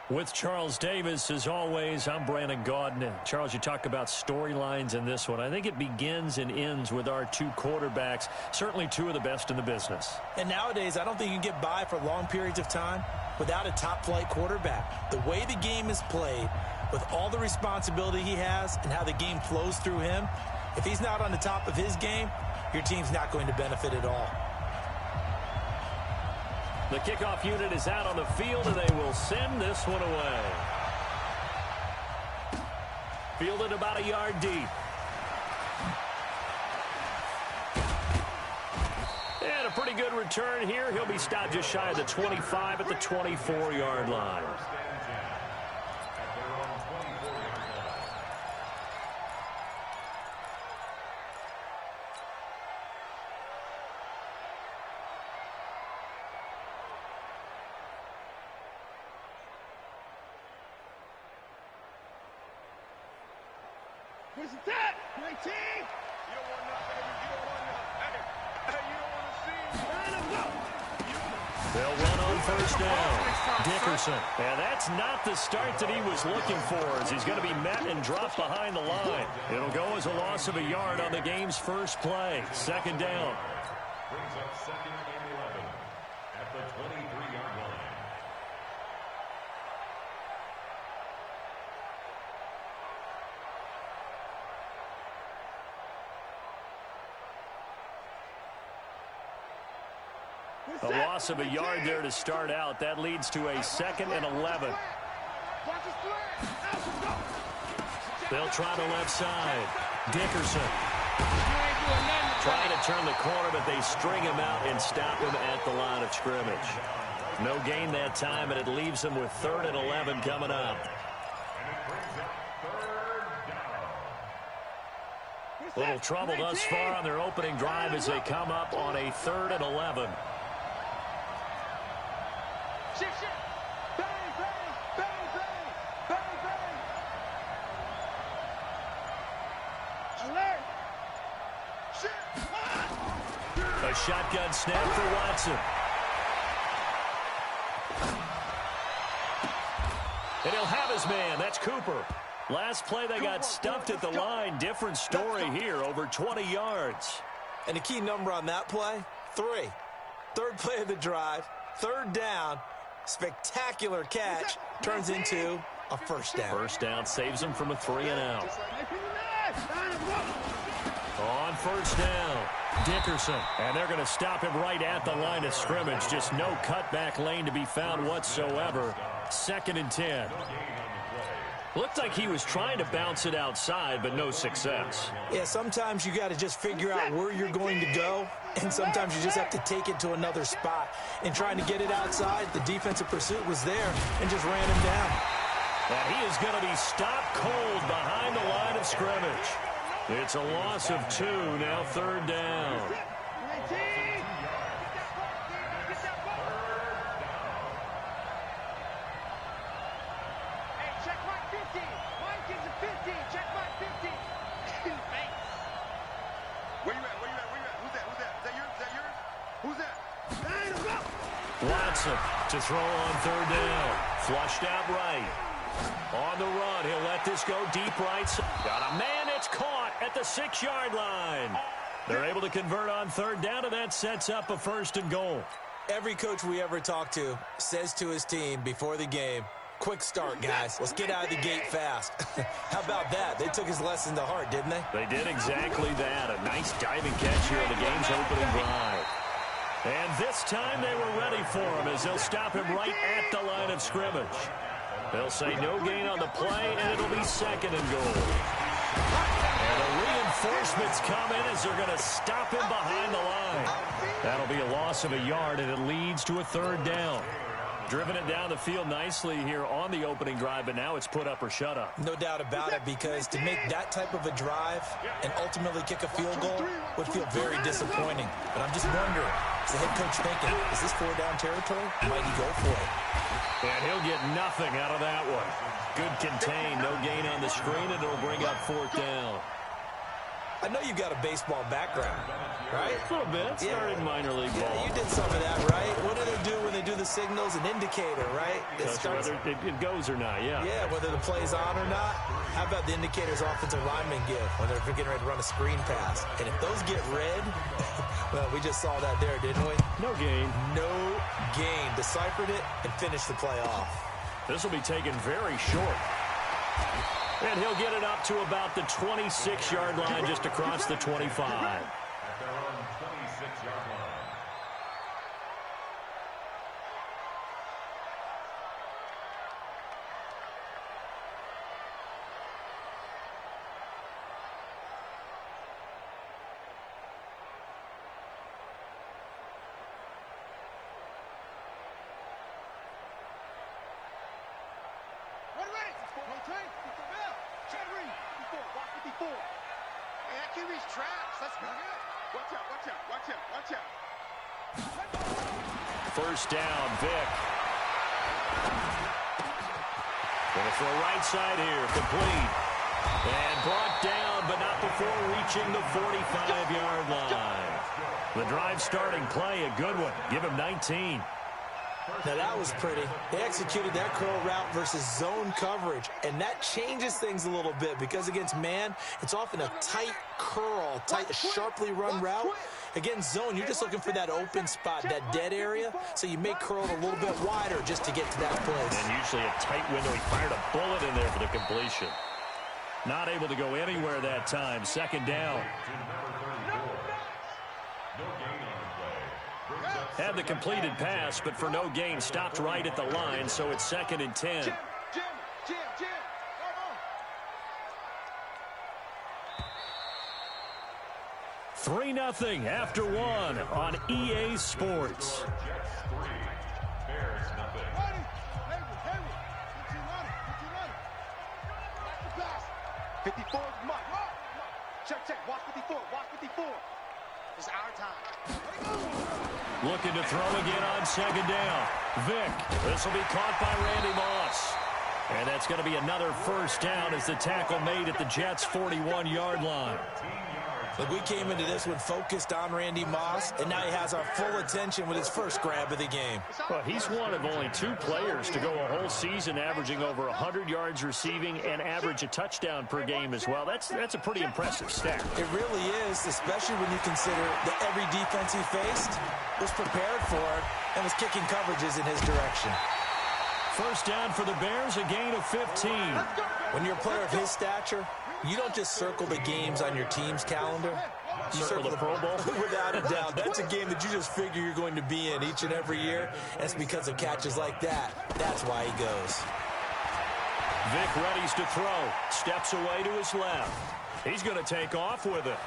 With Charles Davis, as always, I'm Brandon Gaudin. Charles, you talk about storylines in this one. I think it begins and ends with our two quarterbacks, certainly two of the best in the business. And nowadays, I don't think you can get by for long periods of time without a top-flight quarterback. The way the game is played, with all the responsibility he has and how the game flows through him, if he's not on the top of his game, your team's not going to benefit at all. The kickoff unit is out on the field, and they will send this one away. Fielded about a yard deep. And a pretty good return here. He'll be stopped just shy of the 25 at the 24-yard line. Where's the tap? 19! You don't want nothing. You don't want nothing. Hey, you don't want to see me. Line him up. They'll run on first down. Dickerson. And that's not the start that he was looking for, as he's going to be met and dropped behind the line. It'll go as a loss of a yard on the game's first play. Second down. Brings up second and 11 at the 23-yard line. A loss of a yard there to start out. That leads to a second and 11. They'll try the left side. Dickerson. Trying to turn the corner, but they string him out and stop him at the line of scrimmage. No gain that time, and it leaves them with 3rd and 11 coming up. Little trouble thus far on their opening drive as they come up on a 3rd and 11. A shotgun snap for Watson. And he'll have his man. That's Cooper. Last play, they got stuffed at the line. Different story here, over 20 yards. And the key number on that play, 3. Third play of the drive, 3rd down, spectacular catch, turns into a first down. First down saves them from a 3-and-out. On first down, Dickerson. And they're going to stop him right at the line of scrimmage. Just no cutback lane to be found whatsoever. 2nd and 10. Looked like he was trying to bounce it outside, but no success. Yeah, sometimes you got to just figure out where you're going to go, and sometimes you just have to take it to another spot. And trying to get it outside, the defensive pursuit was there and just ran him down. And he is going to be stopped cold behind the line of scrimmage. It's a loss of 2, now 3rd down. Watson to throw on 3rd down. Flushed out right. On the run, he'll let this go deep right. Got a man, it's caught at the 6-yard line. They're able to convert on 3rd down, and that sets up a 1st and goal. Every coach we ever talk to says to his team before the game, quick start, guys. Let's get out of the gate fast. How about that? They took his lesson to heart, didn't they? They did exactly that. A nice diving catch here in the game's opening drive. And this time they were ready for him as they'll stop him right at the line of scrimmage. They'll say no gain on the play, and it'll be 2nd and goal. And the reinforcements come in as they're going to stop him behind the line. That'll be a loss of a yard, and it leads to a 3rd down. Driven it down the field nicely here on the opening drive, but now it's put up or shut up. No doubt about it, because to make that type of a drive and ultimately kick a field goal would feel very disappointing. But I'm just wondering, is the head coach thinking, is this 4-down territory? Might he go for it? And he'll get nothing out of that one. Good contain, no gain on the screen, and it'll bring up 4th down. I know you've got a baseball background, right? A little bit. Started minor league ball. Yeah, you did some of that, right? What do they do when they do the signals an indicator, right? Whether it goes or not, yeah. Yeah, whether the play's on or not. How about the indicators offensive linemen give when they're getting ready to run a screen pass? And if those get red, well, we just saw that there, didn't we? No gain. No gain. Deciphered it and finished the play off. This will be taken very short. And he'll get it up to about the 26-yard line, just across the 25. At their own 26-yard line. First down, Vick. Going to throw right side here, complete. And brought down, but not before reaching the 45-yard line. The drive starting play, a good one. Give him 19. Now, that was pretty. They executed that curl route versus zone coverage, and that changes things a little bit because against man, it's often a tight curl, tight, sharply run route. Against zone, you're just looking for that open spot, that dead area, so you may curl it a little bit wider just to get to that place. And usually a tight window. He fired a bullet in there for the completion. Not able to go anywhere that time. Second down. Had the completed pass, but for no gain, stopped right at the line, so it's 2nd and 10. Jim. 3-0 after 1 on EA Sports. Jets 3, Bears nothing. Hayward. 54 is Mutt. Check. Watch 54. It's our time. Looking to throw again on second down. Vick. This will be caught by Randy Moss. And that's going to be another first down as the tackle made at the Jets' 41-yard line. Look, we came into this one focused on Randy Moss, and now he has our full attention with his first grab of the game. Well, he's one of only 2 players to go a whole season averaging over 100 yards receiving and average a touchdown per game as well. That's a pretty impressive stat. It really is, especially when you consider that every defense he faced was prepared for it and was kicking coverages in his direction. First down for the Bears, a gain of 15. When you're a player of his stature, you don't just circle the games on your team's calendar. You circle the Pro Bowl. Without a doubt. That's a game that you just figure you're going to be in each and every year. And it's because of catches like that. That's why he goes. Vick readies to throw. Steps away to his left. He's going to take off with it.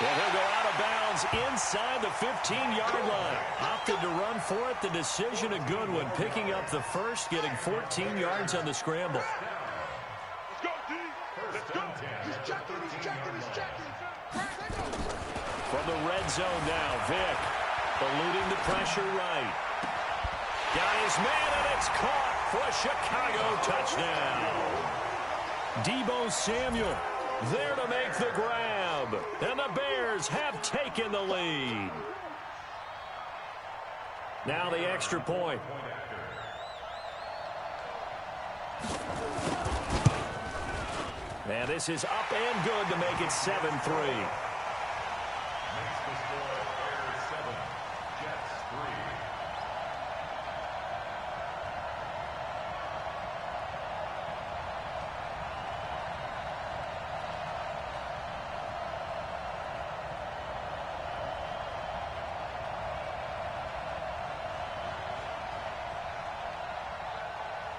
Well, he'll go out of bounds inside the 15-yard line. Opted to run for it. The decision a good one. Picking up the first, getting 14 yards on the scramble. From the red zone now, Vick eluding the pressure right. Got his man, and it's caught for a Chicago touchdown. Deebo Samuel there to make the grab, and the Bears have taken the lead. Now the extra point. And this is up and good to make it 7-3.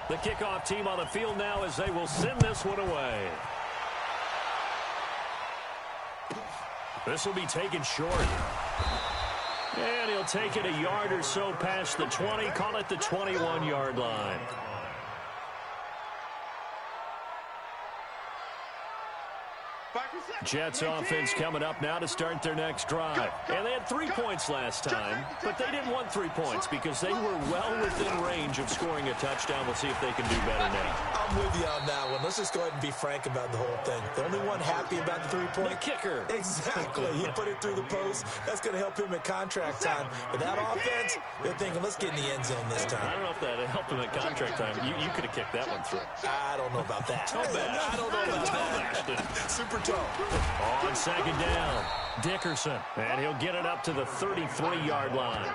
The kickoff team on the field now as they will send this one away. This will be taken short. And he'll take it a yard or so past the 20, call it the 21-yard line. Back to set. Jets offense coming up now to start their next drive. And they had 3 points last time, but they didn't want 3 points because they were well within range of scoring a touchdown. We'll see if they can do better now. I'm with you on that one. Let's just go ahead and be frank about the whole thing. The only one happy about the 3-point. The kicker. Exactly. He put it through the post. That's going to help him at contract time. But that offense, they're thinking, let's get in the end zone this time. I don't know if that helped him at contract time. You could have kicked that one through. I don't know about that. I don't know about that. Super tough. On second down, Dickerson. And he'll get it up to the 33-yard line.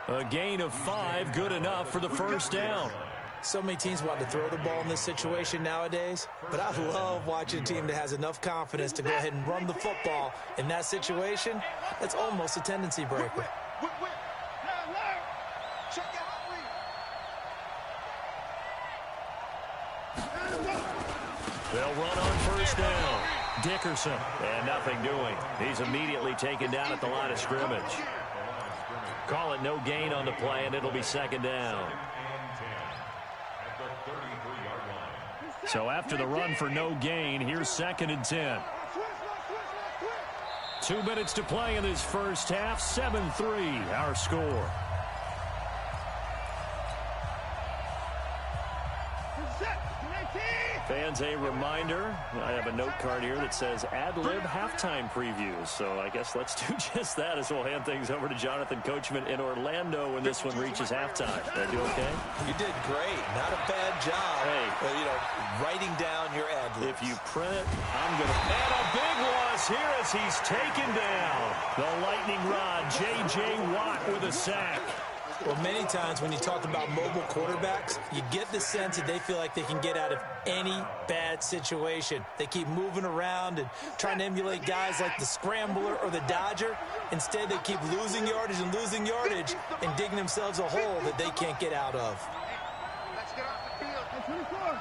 A gain of 5, good enough for the first down. So many teams want to throw the ball in this situation nowadays, but I love watching a team that has enough confidence to go ahead and run the football in that situation. That's almost a tendency breaker. They'll run on first down. Dickerson, and nothing doing. He's immediately taken down at the line of scrimmage. Call it no gain on the play, and it'll be second down. So after the run for no gain, here's 2nd and 10. 2 minutes to play in this first half. 7-3, our score. Fans, a reminder, I have a note card here that says ad-lib halftime previews. So I guess let's do just that as we'll hand things over to Jonathan Coachman in Orlando when this one reaches halftime. Did I do okay? You did great. Not a bad job. Hey. Writing down your ad-libs. If you print it, I'm going to... And a big loss here as he's taken down. The lightning rod, J.J. Watt with a sack. Well, many times when you talk about mobile quarterbacks, you get the sense that they feel like they can get out of any bad situation. They keep moving around and trying to emulate guys like the Scrambler or the Dodger. Instead, they keep losing yardage and digging themselves a hole that they can't get out of. Let's get off the field. 24. 49.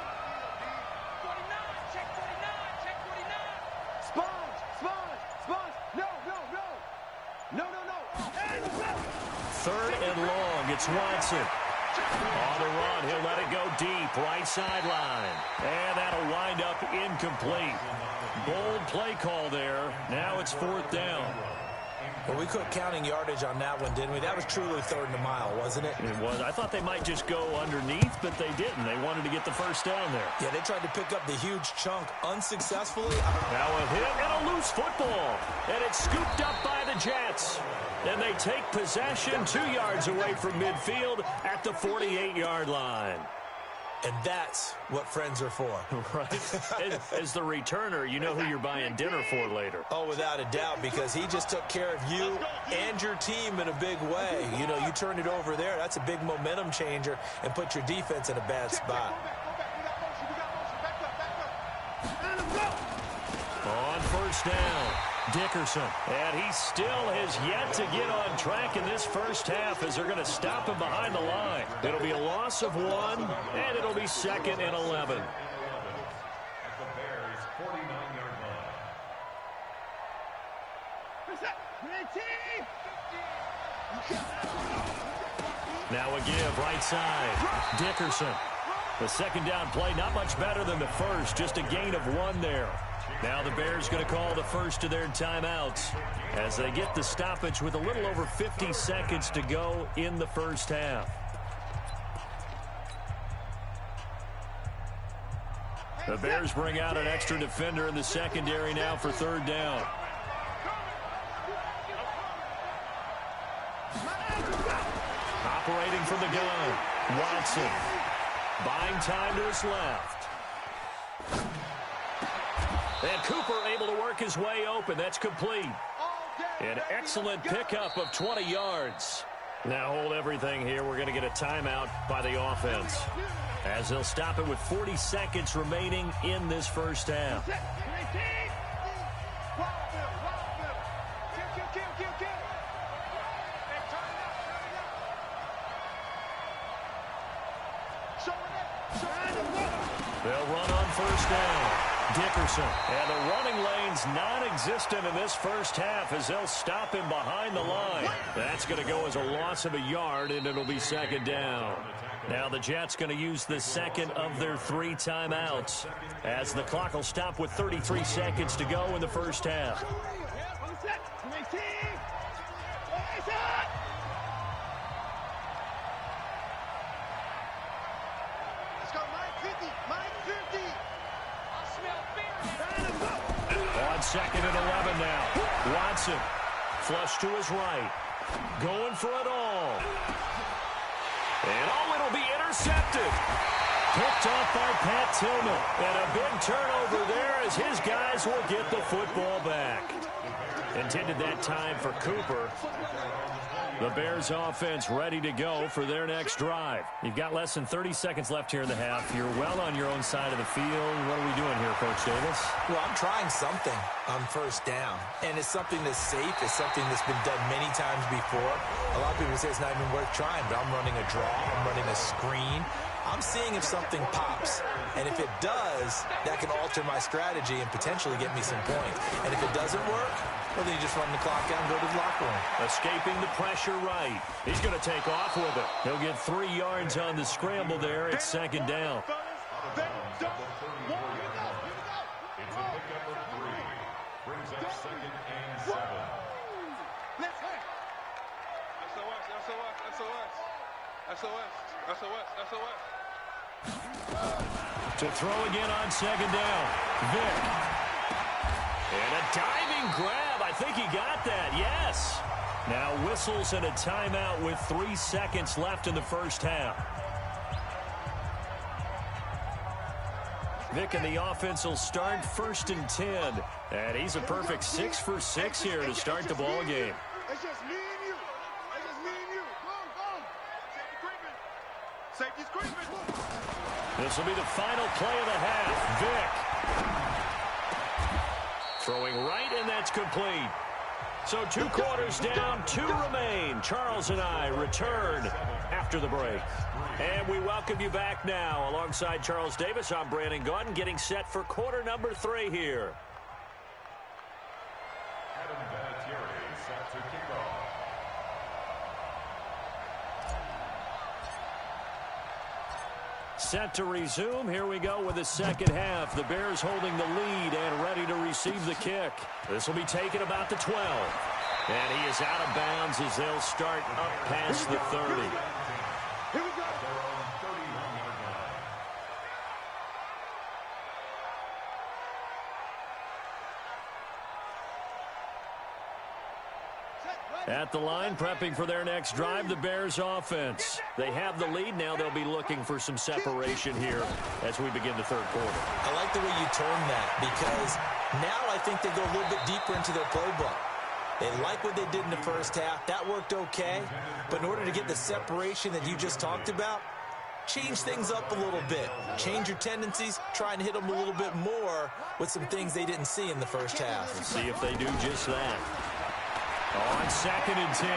Check 49. Check 49. Sponge. No. And go. 3rd and long. It's Watson. On the run, he'll let it go deep. Right sideline. And that'll wind up incomplete. Bold play call there. Now it's 4th down. Well, we quit counting yardage on that one, didn't we? That was truly 3rd and a mile, wasn't it? It was. I thought they might just go underneath, but they didn't. They wanted to get the first down there. Yeah, they tried to pick up the huge chunk unsuccessfully. Now a hit and a loose football. And it's scooped up by the Jets. And they take possession 2 yards away from midfield at the 48-yard line. And that's what friends are for. Right. As the returner, you know who you're buying dinner for later. Oh, without a doubt, because he just took care of you and your team in a big way. You know, you turn it over there, that's a big momentum changer and put your defense in a bad spot. On first down, Dickerson. And he still has yet to get on track in this first half as they're going to stop him behind the line. It'll be a loss of 1, and it'll be 2nd and 11. At the Bears' 49-yard line. Now a give, right side. Dickerson. The second down play, not much better than the first, just a gain of 1 there. Now the Bears going to call the first of their timeouts as they get the stoppage with a little over 50 seconds to go in the first half. The Bears bring out an extra defender in the secondary now for 3rd down. Operating from the gun, Watson. Buying time to his left. And Cooper able to work his way open. That's complete. An excellent pickup of 20 yards. Now hold everything here. We're going to get a timeout by the offense as they'll stop it with 40 seconds remaining in this first half. They'll run on first down. Dickerson. And the running lane's non-existent in this first half as they'll stop him behind the line. That's going to go as a loss of a yard, and it'll be second down. Now the Jets going to use the second of their 3 timeouts as the clock will stop with 33 seconds to go in the first half. On second and 11 now. Watson, flush to his right. Going for it all. And it'll be intercepted. Picked off by Pat Tillman. And a big turnover there as his guys will get the football back. Intended that time for Cooper. The Bears offense ready to go for their next drive. You've got less than 30 seconds left here in the half. You're well on your own side of the field. What are we doing here, Coach Davis? Well, I'm trying something on first down. And it's something that's safe. It's something that's been done many times before. A lot of people say it's not even worth trying, but I'm running a draw. I'm running a screen. I'm seeing if something pops. And if it does, that can alter my strategy and potentially get me some points. And if it doesn't work, well, then you just run the clock out and go to the locker room. Escaping the pressure right. He's going to take off with it. He'll get 3 yards on the scramble there. It's second down. It's a pickup of 3. Brings up second and 7. To throw again on second down. Vick. And a diving grab. I think he got that. Yes. Now whistles and a timeout with 3 seconds left in the first half. Vick and the offense will start 1st and 10. And he's a perfect 6 for 6 here to start the ball game. It's just me and you. It's just me and you. Go. Safety's creeping. This will be the final play of the half. Vick. Throwing right, and that's complete. So 2 quarters down, 2 remain. Charles and I return after the break. And we welcome you back now. Alongside Charles Davis, I'm Brandon Gaudin, getting set for quarter number 3 here. Adam Vinatieri set to kick off. Set to resume. Here we go with the second half. The Bears holding the lead and ready to receive the kick. This will be taken about the 12. And he is out of bounds as they'll start up past the 30. Here we go. Their own 31-yard line. At the line, prepping for their next drive, the Bears offense. They have the lead. Now they'll be looking for some separation here as we begin the third quarter. I like the way you term that because now I think they go a little bit deeper into their playbook. They like what they did in the first half. That worked okay. But in order to get the separation that you just talked about, change things up a little bit. Change your tendencies. Try and hit them a little bit more with some things they didn't see in the first half. Let's see if they do just that. On 2nd and 10.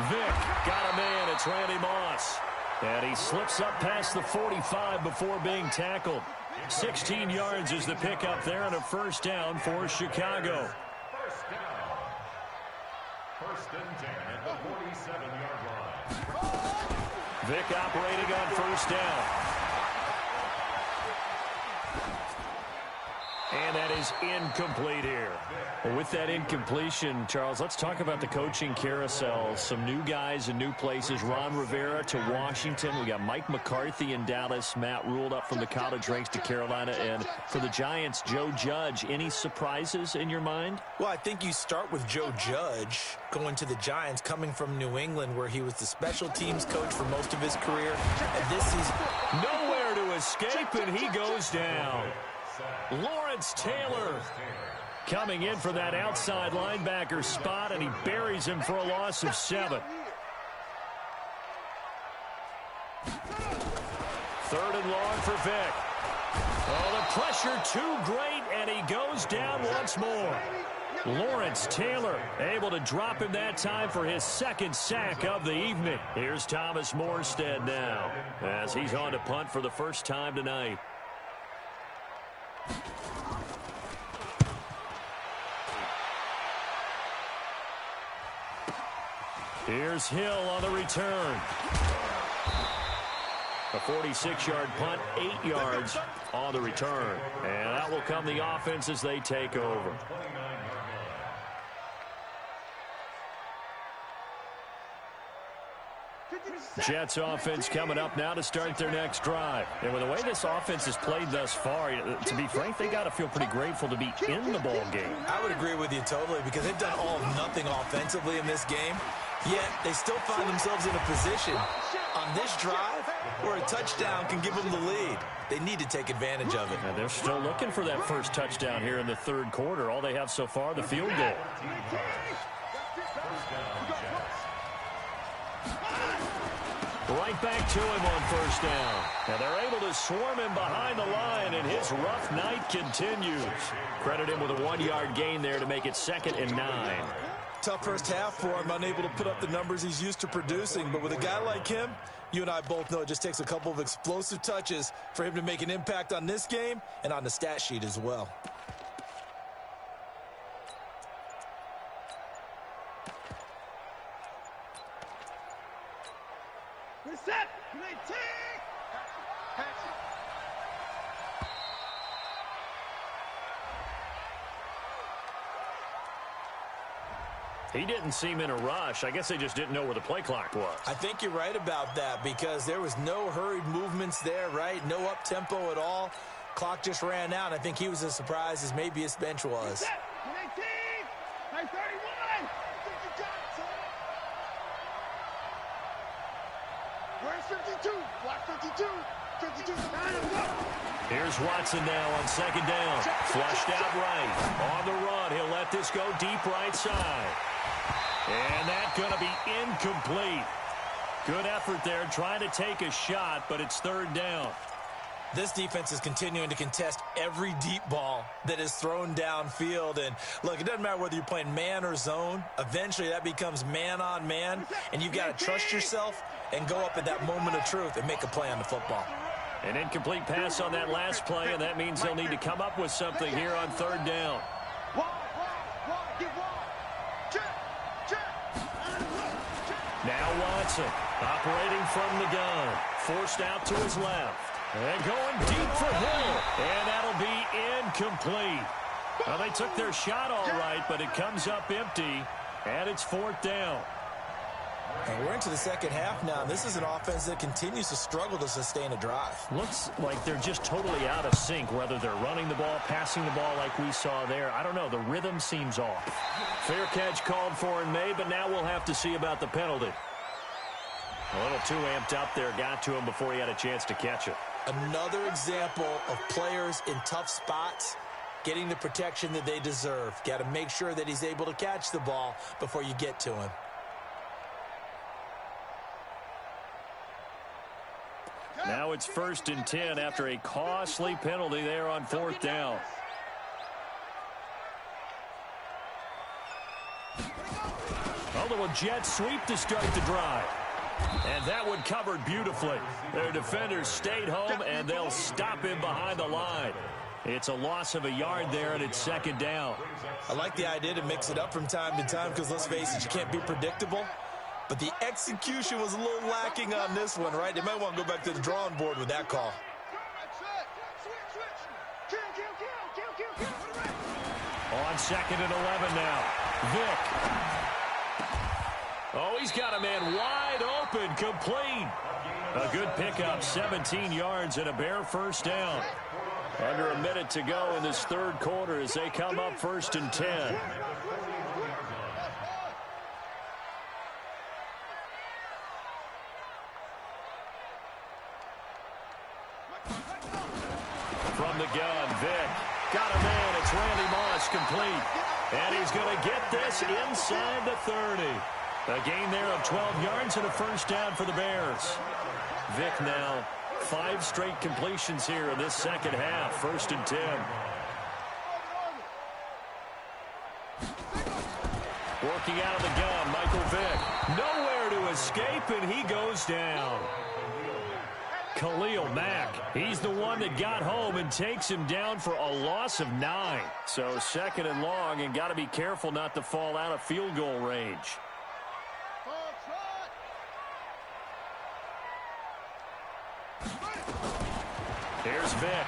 Vick got a man. It's Randy Moss. And he slips up past the 45 before being tackled. 16 yards is the pickup there and a first down for Chicago. First down. 1st and 10 at the 47-yard line. Vick operating on first down. And that is incomplete here. Well, with that incompletion, Charles, let's talk about the coaching carousel. Some new guys in new places. Ron Rivera to Washington. We got Mike McCarthy in Dallas. Matt Rule up from the college ranks to Carolina. And for the Giants, Joe Judge. Any surprises in your mind? Well, I think you start with Joe Judge going to the Giants, coming from New England, where he was the special teams coach for most of his career. And this season, nowhere to escape, and he goes down. Lawrence Taylor coming in for that outside linebacker spot, and he buries him for a loss of 7. 3rd and long for Vick. Oh, the pressure too great, and he goes down once more. Lawrence Taylor able to drop him that time for his 2nd sack of the evening. Here's Thomas Morstead now as he's on to punt for the first time tonight. Here's Hill on the return. A 46-yard punt, 8 yards on the return. And that will come the offense as they take over. Jets offense coming up now to start their next drive. And with the way this offense has played thus far, to be frank, they got to feel pretty grateful to be in the ball game. I would agree with you totally because they've done all of nothing offensively in this game, yet they still find themselves in a position on this drive where a touchdown can give them the lead. They need to take advantage of it. And they're still looking for that first touchdown here in the third quarter. All they have so far, the field goal. Right back to him on first down. And they're able to swarm him behind the line, and his rough night continues. Credit him with a 1-yard gain there to make it 2nd and 9. Tough first half for him, unable to put up the numbers he's used to producing. But with a guy like him, you and I both know it just takes a couple of explosive touches for him to make an impact on this game and on the stat sheet as well. Reset. He didn't seem in a rush. I guess they just didn't know where the play clock was. I think you're right about that because there was no hurried movements there, right? No up-tempo at all. Clock just ran out. I think he was as surprised as maybe his bench was. Reset. 18. 31. Where's 52? Block 52. 52. Here's Watson now on 2nd down. Flushed out right. On the run. He'll let this go deep right side. And that's going to be incomplete. Good effort there trying to take a shot, but it's 3rd down. This defense is continuing to contest every deep ball that is thrown downfield. And, look, it doesn't matter whether you're playing man or zone. Eventually, that becomes man-on-man, and you've got to trust yourself and go up at that moment of truth and make a play on the football. An incomplete pass on that last play, and that means they'll need to come up with something here on 3rd down. Now Watson operating from the gun. Forced out to his left. And going deep for Hill. And that'll be incomplete. Well, they took their shot all right, but it comes up empty. And it's 4th down. And we're into the second half now. This is an offense that continues to struggle to sustain a drive. Looks like they're just totally out of sync, whether they're running the ball, passing the ball like we saw there. I don't know. The rhythm seems off. Fair catch called for and made, but now we'll have to see about the penalty. A little too amped up there. Got to him before he had a chance to catch it. Another example of players in tough spots getting the protection that they deserve. Got to make sure that he's able to catch the ball before you get to him. Now it's 1st and 10 after a costly penalty there on 4th down. A little jet sweep to start the drive. And that one covered beautifully. Their defenders stayed home, and they'll stop him behind the line. It's a loss of a yard there, and it's 2nd down. I like the idea to mix it up from time to time because, let's face it, you can't be predictable. But the execution was a little lacking on this one, right? They might want to go back to the drawing board with that call. On 2nd and 11 now. Vick. Oh, he's got a man wide open, complete. A good pickup, 17 yards and a bare 1st down. Under a minute to go in this 3rd quarter as they come up 1st and 10. From the gun, Vick. Got a man, it's Randy Moss, complete. And he's going to get this inside the 30. A gain there of 12 yards and a 1st down for the Bears. Vick now 5 straight completions here in this 2nd half. 1st and 10. Working out of the gun, Michael Vick. Nowhere to escape, and he goes down. Khalil Mack, he's the one that got home and takes him down for a loss of 9. So 2nd and long, and got to be careful not to fall out of field goal range. Here's Vick.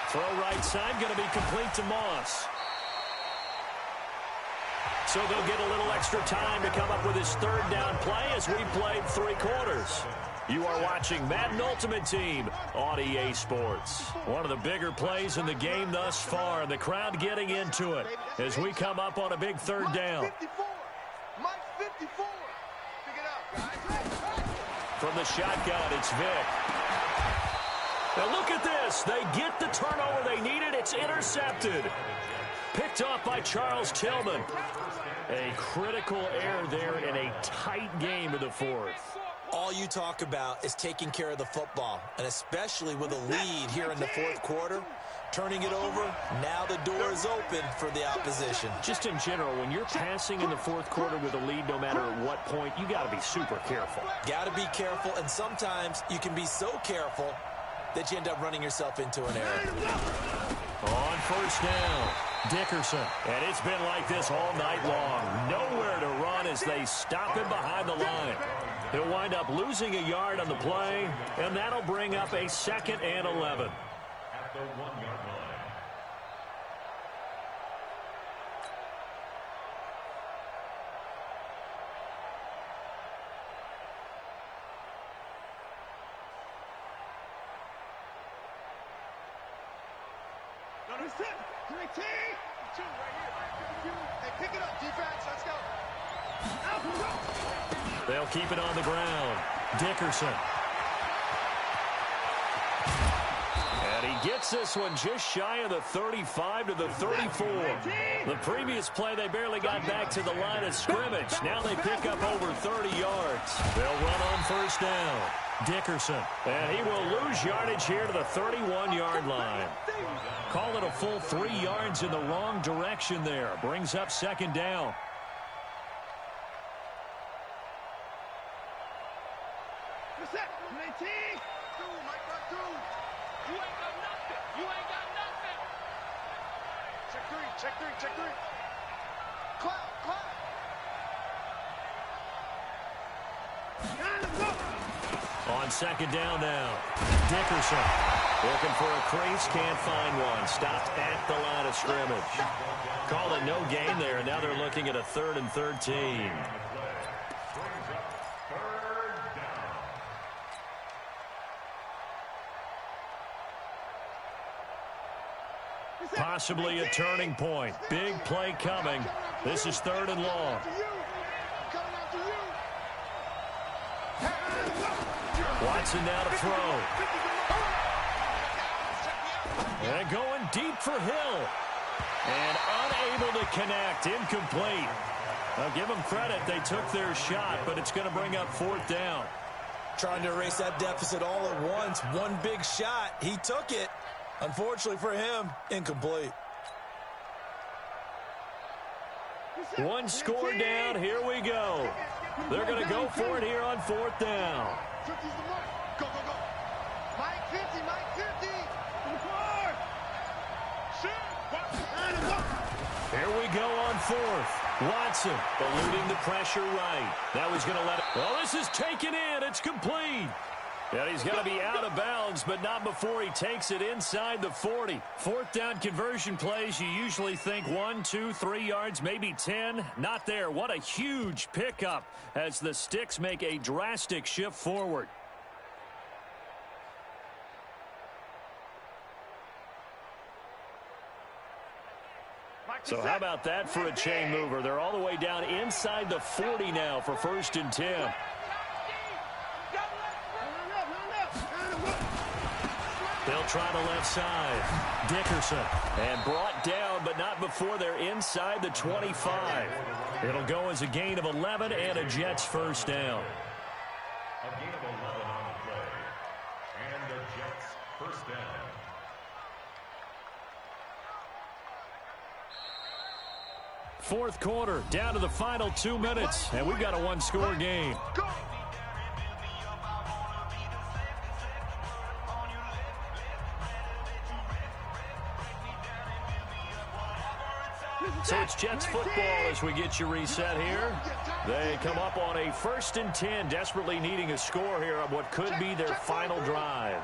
Throw right side, going to be complete to Moss. So they'll get a little extra time to come up with his third down play as we played 3 quarters. You are watching Madden Ultimate Team on EA Sports. One of the bigger plays in the game thus far, and the crowd getting into it as we come up on a big third down. Mike 54. Pick it up, guys. From the shotgun, it's Vick. Now look at this. They get the turnover they needed. It's intercepted. Picked off by Charles Tillman. A critical error there in a tight game in the 4th. All you talk about is taking care of the football, and especially with a lead here in the 4th quarter. Turning it over, now the door is open for the opposition. Just in general, when you're passing in the 4th quarter with a lead, no matter at what point, you got to be super careful. Got to be careful, and sometimes you can be so careful that you end up running yourself into an error. On first down, Dickerson. And it's been like this all night long. Nowhere to run as they stop him behind the line. He'll wind up losing a yard on the play, and that'll bring up a 2nd and 11. At the 1-yard line. Hey, pick it up, defense. Let's go. They'll keep it on the ground. Dickerson. And he gets this one just shy of the 35 to the 34. The previous play, they barely got back to the line of scrimmage. Now they pick up over 30 yards. They'll run on first down. Dickerson. And he will lose yardage here to the 31-yard line. Call it a full 3 yards in the wrong direction there. Brings up 2nd down. Check three. Cloud. On 2nd down now. Dickerson looking for a crease, can't find one. Stopped at the line of scrimmage. Call it no gain there, and now they're looking at a 3rd and 13. Possibly a turning point. Big play coming. This is 3rd and long. Watson now to throw. And going deep for Hill. And unable to connect. Incomplete. I'll give them credit. They took their shot, but it's going to bring up 4th down. Trying to erase that deficit all at once. One big shot. He took it. Unfortunately for him, incomplete. One score down. Here we go. They're going to go for it here on 4th down. Go. Mike 50. Here we go on 4th. Watson eluding the pressure right. Now he's going to let it. Well, this is taken in. It's complete. And he's going to be out of bounds, but not before he takes it inside the 40. 4th down conversion plays, you usually think 1, 2, 3 yards, maybe 10. Not there. What a huge pickup as the Sticks make a drastic shift forward. So how about that for a chain mover? They're all the way down inside the 40 now for 1st and 10. They'll try the left side. Dickerson. And brought down, but not before they're inside the 25. It'll go as a gain of 11 and a Jets 1st down. A gain of 11 on the play. And the Jets 1st down. Fourth quarter, down to the final 2 minutes, and we've got a one-score game. So it's Jets football as we get you reset here. They come up on a 1st and 10, desperately needing a score here on what could be their final drive.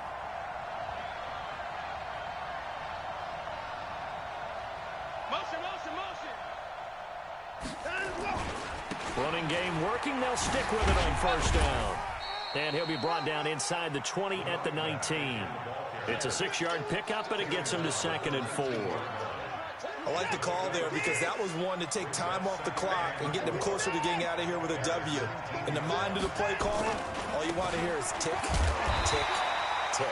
Running game working. They'll stick with it on first down. And he'll be brought down inside the 20 at the 19. It's a 6-yard pickup, but it gets him to 2nd and 4. I like the call there because that was one to take time off the clock and get them closer to getting out of here with a W. In the mind of the play caller, all you want to hear is tick, tick, tick.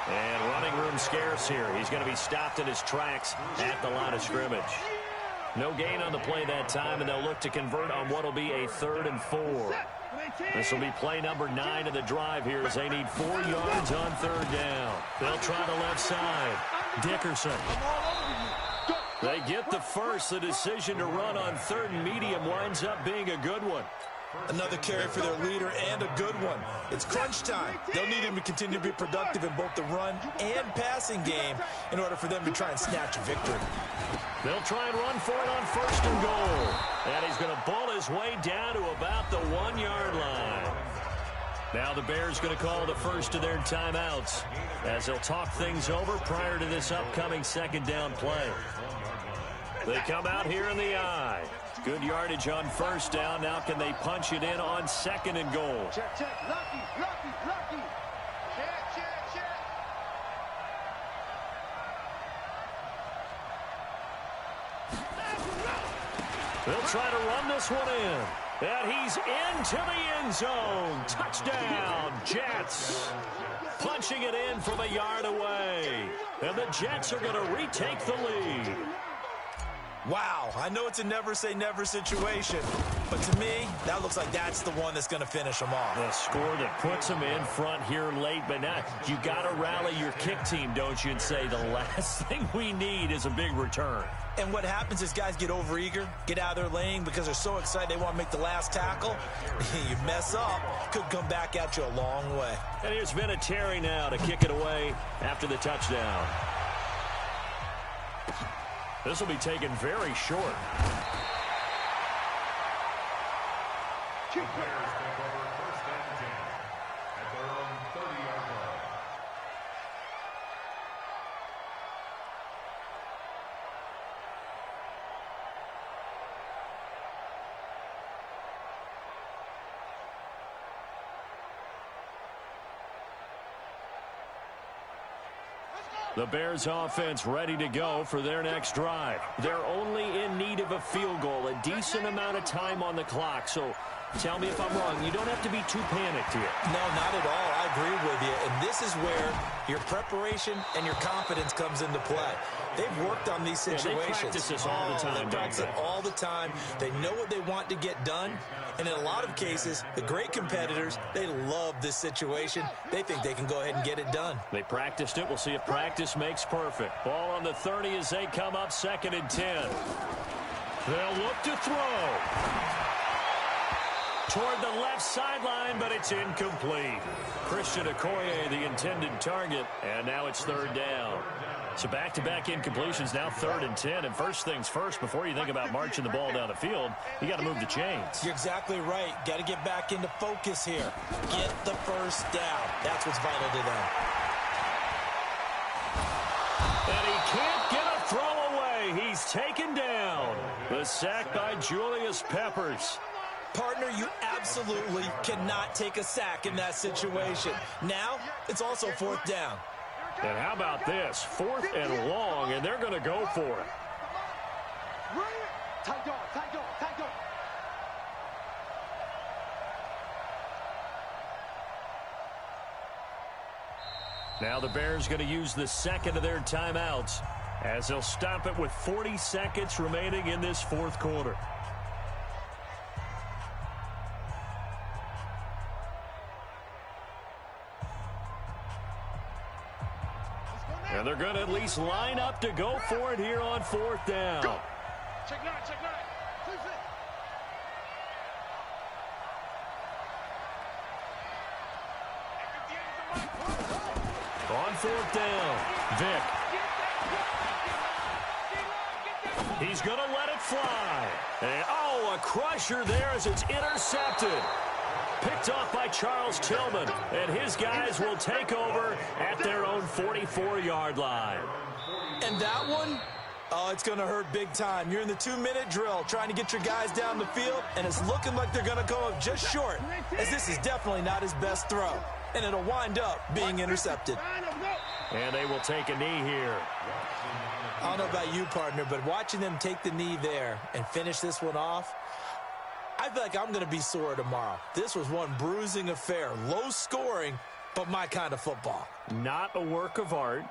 And running room scarce here. He's going to be stopped in his tracks at the line of scrimmage. No gain on the play that time, and they'll look to convert on what will be a 3rd and 4. This will be play number 9 of the drive here as they need 4 yards on 3rd down. They'll try the left side. Dickerson. They get the first. The decision to run on 3rd and medium winds up being a good one. Another carry for their leader and a good one. It's crunch time. They'll need him to continue to be productive in both the run and passing game in order for them to try and snatch a victory. They'll try and run for it on 1st and goal. And he's going to bull his way down to about the 1-yard line. Now the Bears going to call the first of their timeouts as they'll talk things over prior to this upcoming 2nd down play. They come out here in the I. Good yardage on 1st down. Now can they punch it in on 2nd and goal? Check, check. Lucky, lucky, lucky. Check, check, check. They'll try to run this one in. And he's into the end zone. Touchdown, Jets. Punching it in from a yard away. And the Jets are going to retake the lead. Wow, I know it's a never-say-never situation, but to me, that looks like that's the one that's going to finish them off. The score that puts them in front here late, but now you got to rally your kick team, don't you, and say the last thing we need is a big return. And what happens is guys get overeager, get out of their lane because they're so excited they want to make the last tackle. You mess up, could come back at you a long way. And here's Vinatieri now to kick it away after the touchdown. This will be taken very short. The Bears take over 1st and 10 at their own 30-yard line. The Bears offense ready to go for their next drive. They're only in need of a field goal, a decent amount of time on the clock. So tell me if I'm wrong. You don't have to be too panicked here. No, not at all. I agree with you. And this is where your preparation and your confidence comes into play. They've worked on these situations. They practice this all the time. They practice it all the time. They know what they want to get done. And in a lot of cases, the great competitors, they love this situation. They think they can go ahead and get it done. They practiced it. We'll see if practice makes perfect. Ball on the 30 as they come up 2nd and 10. They'll look to throw. Toward the left sideline, but it's incomplete. Christian Okoye, the intended target, and now it's 3rd down. So back-to-back incompletions, now 3rd and 10. And first things first, before you think about marching the ball down the field, you got to move the chains. You're exactly right. Got to get back into focus here. Get the first down. That's what's vital to them. And he can't get a throw away. He's taken down. The sack by Julius Peppers. Partner, you absolutely cannot take a sack in that situation. Now, it's also 4th down. And how about this? 4th and long, and they're going to go for it. Tight dog, tight dog, tight dog. Now the Bears going to use the 2nd of their timeouts as they'll stop it with 40 seconds remaining in this 4th quarter. And they're going to at least line up to go for it here on 4th down. Go. Check nine, check nine. Please it. On 4th down, Vick. He's going to let it fly. And, oh, a crusher there as it's intercepted. Picked off by Charles Tillman, and his guys will take over at their own 44-yard line. And that one, Oh, it's going to hurt big time. You're in the 2-minute drill trying to get your guys down the field, and it's looking like they're going to come up just short, as this is definitely not his best throw, and it'll wind up being intercepted. And they will take a knee here. I don't know about you, partner, but watching them take the knee there and finish this one off, I feel like I'm going to be sore tomorrow. This was one bruising affair, low scoring, but my kind of football. Not a work of art,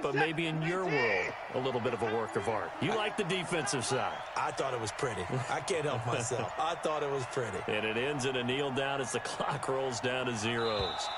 but maybe in your world, a little bit of a work of art. You like the defensive side. I thought it was pretty. I can't help myself. I thought it was pretty. And it ends in a kneel down as the clock rolls down to zeros.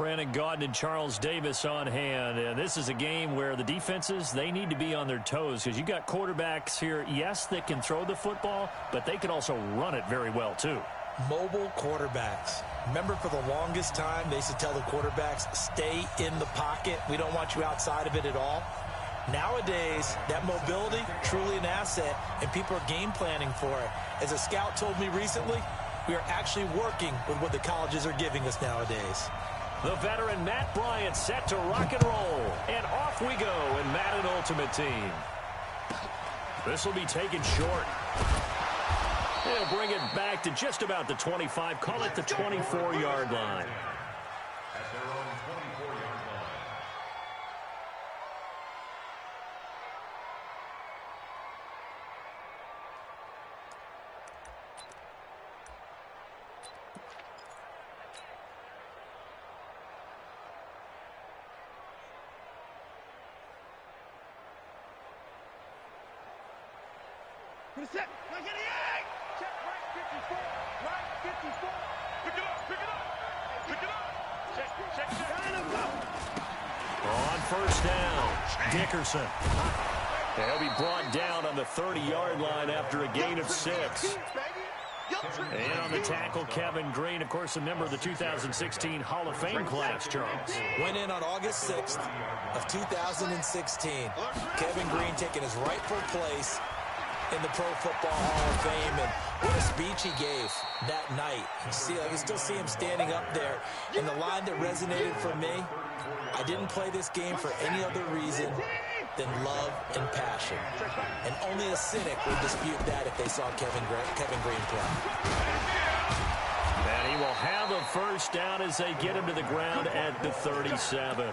Brandon Gaudin and Charles Davis on hand. And this is a game where the defenses, they need to be on their toes because you got quarterbacks here, yes, that can throw the football, but they can also run it very well, too. Mobile quarterbacks. Remember, for the longest time, they used to tell the quarterbacks, stay in the pocket. We don't want you outside of it at all. Nowadays, that mobility, truly an asset, and people are game planning for it. As a scout told me recently, we are actually working with what the colleges are giving us nowadays. The veteran Matt Bryant set to rock and roll. And off we go in Madden Ultimate Team. This will be taken short. They'll bring it back to just about the 25. Call it the 24-yard line. At their own 24-yard line. Check right 54. Right 54. Pick it up. Pick it up. Pick it up. Check. On first down, Dickerson. He'll be brought down on the 30-yard line after a gain of 6. And on the tackle, Kevin Green, of course, a member of the 2016 Hall of Fame class, Charles. Went in on August 6th of 2016. Kevin Green taking his rightful place in the Pro Football Hall of Fame. And what a speech he gave that night. I can still see him standing up there. And the line that resonated for me, I didn't play this game for any other reason than love and passion. And only a cynic would dispute that if they saw Kevin Green play. And he will have a first down as they get him to the ground at the 37.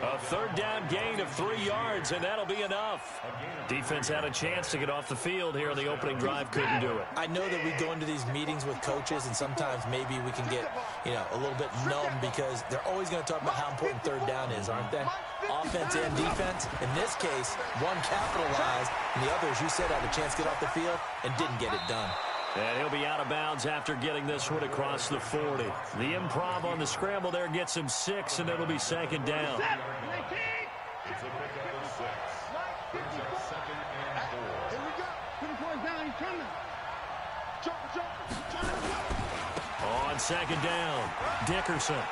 A third down gain of 3 yards, and that'll be enough. Defense had a chance to get off the field here in the opening drive, couldn't do it. I know that we go into these meetings with coaches, and sometimes maybe we can get, a little bit numb because they're always going to talk about how important third down is, aren't they? Offense and defense. In this case, one capitalized, and the other, as you said, had a chance to get off the field and didn't get it done. And he'll be out of bounds after getting this one across the 40. The improv on the scramble there gets him 6, and it'll be second down. It's a pickup of 6. Brings up second and 4. Here we go. 24 is down. He's coming. Jump. On second down, Dickerson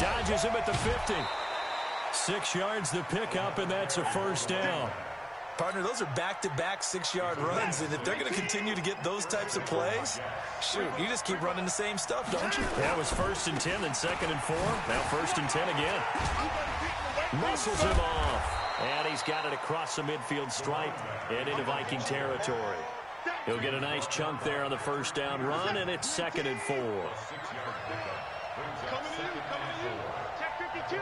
dodges him at the 50. 6 yards the pickup, and that's a first down. Partner, those are back-to-back 6-yard runs, and if they're going to continue to get those types of plays, shoot, you just keep running the same stuff, don't you? Yeah, it was 1st and 10, then 2nd and 4. Now 1st and 10 again. Muscles him off, and he's got it across the midfield stripe and into Viking territory. He'll get a nice chunk there on the first down run, and it's 2nd and 4. Check 52.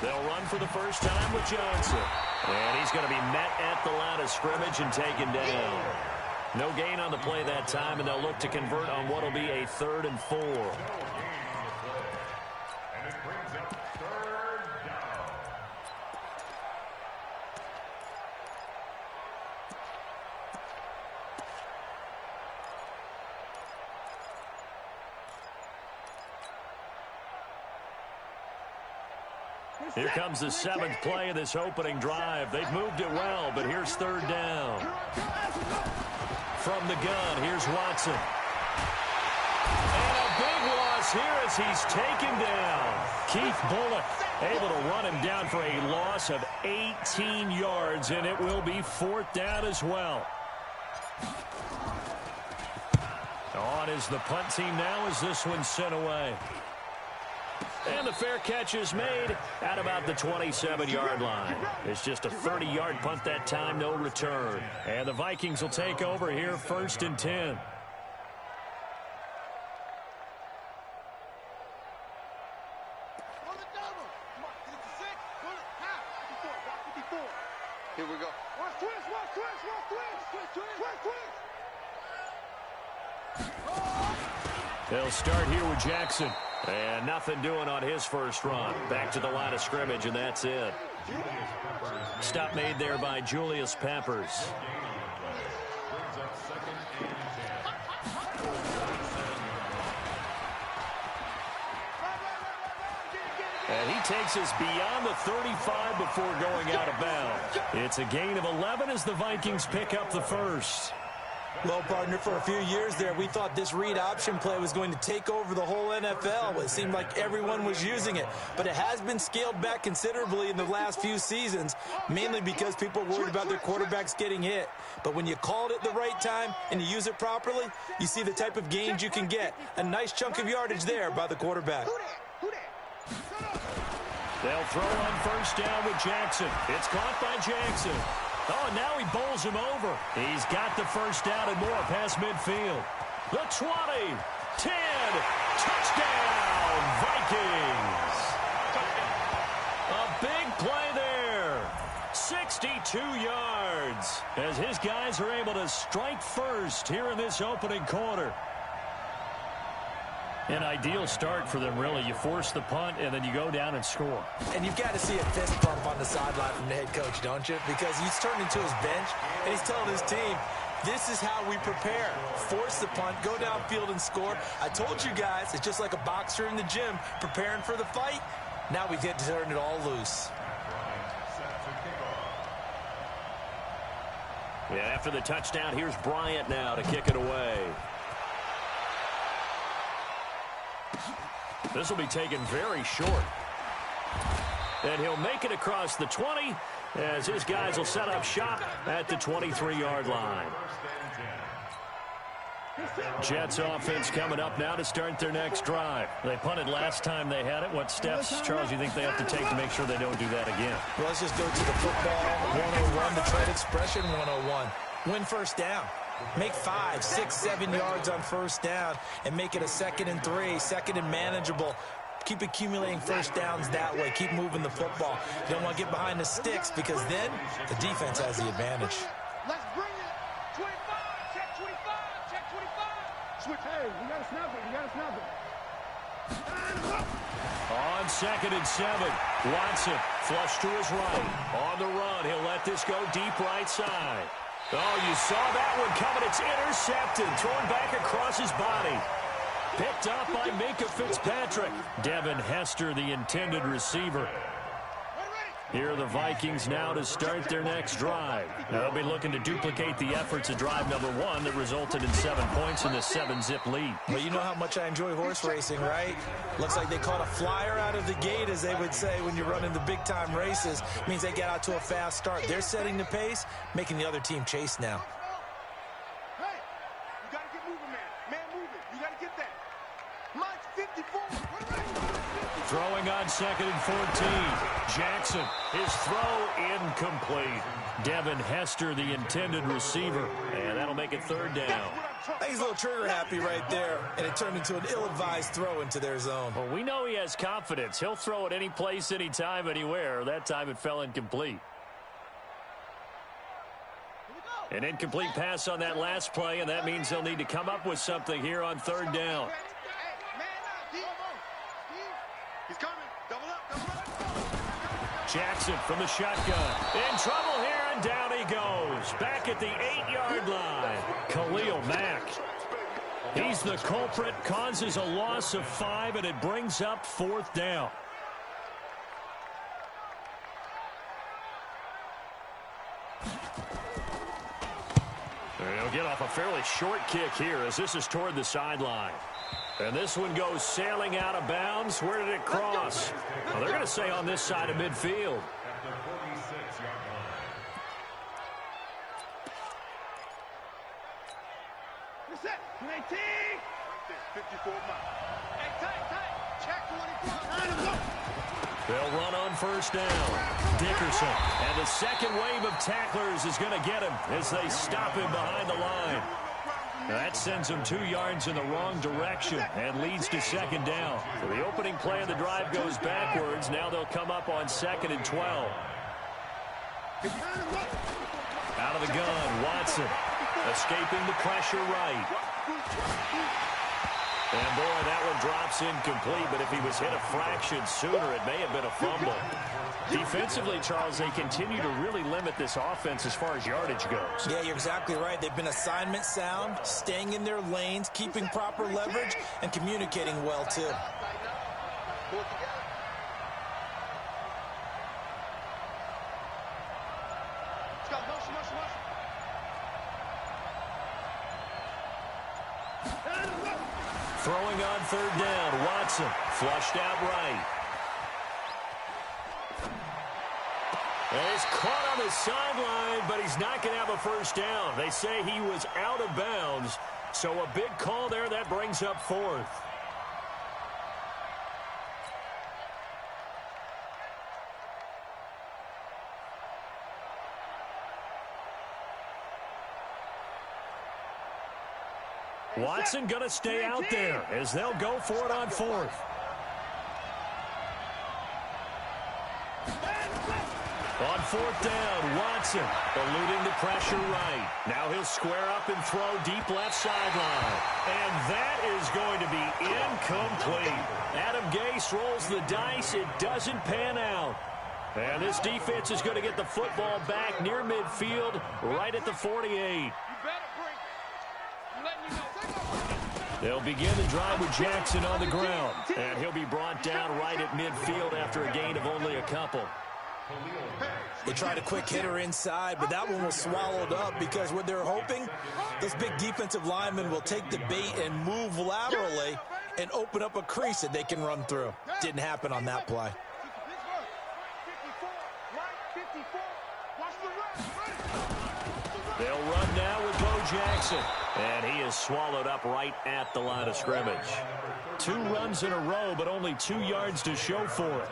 They'll run for the first time with Johnson. And he's going to be met at the line of scrimmage and taken down. No gain on the play that time, and they'll look to convert on what will be a 3rd and 4. And it brings up 3rd down. Here comes the 7th play of this opening drive. They've moved it well, but here's 3rd down. From the gun, here's Watson. And a big loss here as he's taken down. Keith Bullock able to run him down for a loss of 18 yards, and it will be 4th down as well. On is the punt team now as this one's sent away. And the fair catch is made at about the 27-yard line. It's just a 30-yard punt that time, no return. And the Vikings will take over here, 1st and 10. Here we go. Watch twist. They'll start here with Jackson. And nothing doing on his first run. Back to the line of scrimmage, and that's it. Stop made there by Julius Peppers. And he takes us beyond the 35 before going out of bounds. It's a gain of 11 as the Vikings pick up the first. Well, partner, for a few years there, we thought this read option play was going to take over the whole NFL. It seemed like everyone was using it, but it has been scaled back considerably in the last few seasons, mainly because people are worried about their quarterbacks getting hit. But when you call it at the right time and you use it properly, you see the type of gains you can get. A nice chunk of yardage there by the quarterback. They'll throw on first down with Jackson. It's caught by Jackson. Oh, and now he bowls him over. He's got the first down and more past midfield. The 20, 10, touchdown, Vikings. A big play there. 62 yards as his guys are able to strike first here in this opening quarter. An ideal start for them, really. You force the punt, and then you go down and score. And you've got to see a fist bump on the sideline from the head coach, don't you? Because he's turned into his bench, and he's telling his team, this is how we prepare. Force the punt, go downfield and score. I told you guys, it's just like a boxer in the gym preparing for the fight. Now we get to turn it all loose. Yeah, after the touchdown, here's Bryant now to kick it away. This will be taken very short. And he'll make it across the 20 as his guys will set up shop at the 23-yard line. Jets offense coming up now to start their next drive. They punted last time they had it. What steps, Charles, you think they have to take to make sure they don't do that again? Well, let's just go to the football 101, the trade expression 101. Win first down. Make 5, 6, 7 yards on first down and make it a 2nd and 3, 2nd and manageable. Keep accumulating first downs that way. Keep moving the football. You don't want to get behind the sticks because then the defense has the advantage. Let's bring it. 25. Check 25. Check 25. Switch. Hey, you got to snap it. You got to snap it. On 2nd and 7, Watson flush to his right. On the run, he'll let this go deep right side. Oh, you saw that one coming. It's intercepted. Thrown back across his body. Picked up by Minka Fitzpatrick. Devin Hester, the intended receiver. Here are the Vikings now to start their next drive. Now they'll be looking to duplicate the efforts of drive number 1 that resulted in 7 points in the 7-zip lead. Well, you know how much I enjoy horse racing, right? Looks like they caught a flyer out of the gate, as they would say when you're running the big-time races. Means they get out to a fast start. They're setting the pace, making the other team chase now. Hey, you got to get moving, man. Man moving. You got to get that. Mine's 54. Throwing on 2nd and 14. Jackson, his throw incomplete. Devin Hester, the intended receiver. And that'll make it 3rd down. He's a little trigger happy right there, and it turned into an ill-advised throw into their zone. Well, we know he has confidence. He'll throw it any place, anytime, anywhere. That time it fell incomplete. An incomplete pass on that last play, and that means they'll need to come up with something here on 3rd down. He's coming. Double up, double up. Jackson from the shotgun. In trouble here, and down he goes. Back at the 8-yard line. Khalil Mack. He's the culprit, causes a loss of 5, and it brings up 4th down. He'll get off a fairly short kick here as this is toward the sideline. And this one goes sailing out of bounds. Where did it cross? Well, they're going to say on this side of midfield. What's that? 19. 54 miles. Hey, tight. Check 24. They'll run on first down. Dickerson. And the second wave of tacklers is going to get him as they stop him behind the line. That sends him 2 yards in the wrong direction and leads to 2nd down. So the opening play of the drive goes backwards. Now they'll come up on 2nd and 12. Out of the gun, Watson. Escaping the pressure right. And boy, that one drops incomplete, but if he was hit a fraction sooner, it may have been a fumble. Defensively, Charles, they continue to really limit this offense as far as yardage goes. Yeah, you're exactly right. They've been assignment sound, staying in their lanes, keeping proper leverage, and communicating well, too. Throwing on 3rd down, Watson flushed out right. And he's caught on the sideline, but he's not going to have a first down. They say he was out of bounds, so a big call there. That brings up 4th. Watson going to stay out there as they'll go for it on 4th. On fourth down, Watson eluding the pressure right. Now he'll square up and throw deep left sideline. And that is going to be incomplete. Adam Gase rolls the dice. It doesn't pan out. And this defense is going to get the football back near midfield, right at the 48. They'll begin the drive with Jackson on the ground. And he'll be brought down right at midfield after a gain of only a couple. They tried a quick hitter inside, but that one was swallowed up because what they're hoping, those big defensive linemen will take the bait and move laterally and open up a crease that they can run through. Didn't happen on that play. They'll run now with Bo Jackson. And he is swallowed up right at the line of scrimmage. 2 runs in a row, but only 2 yards to show for it.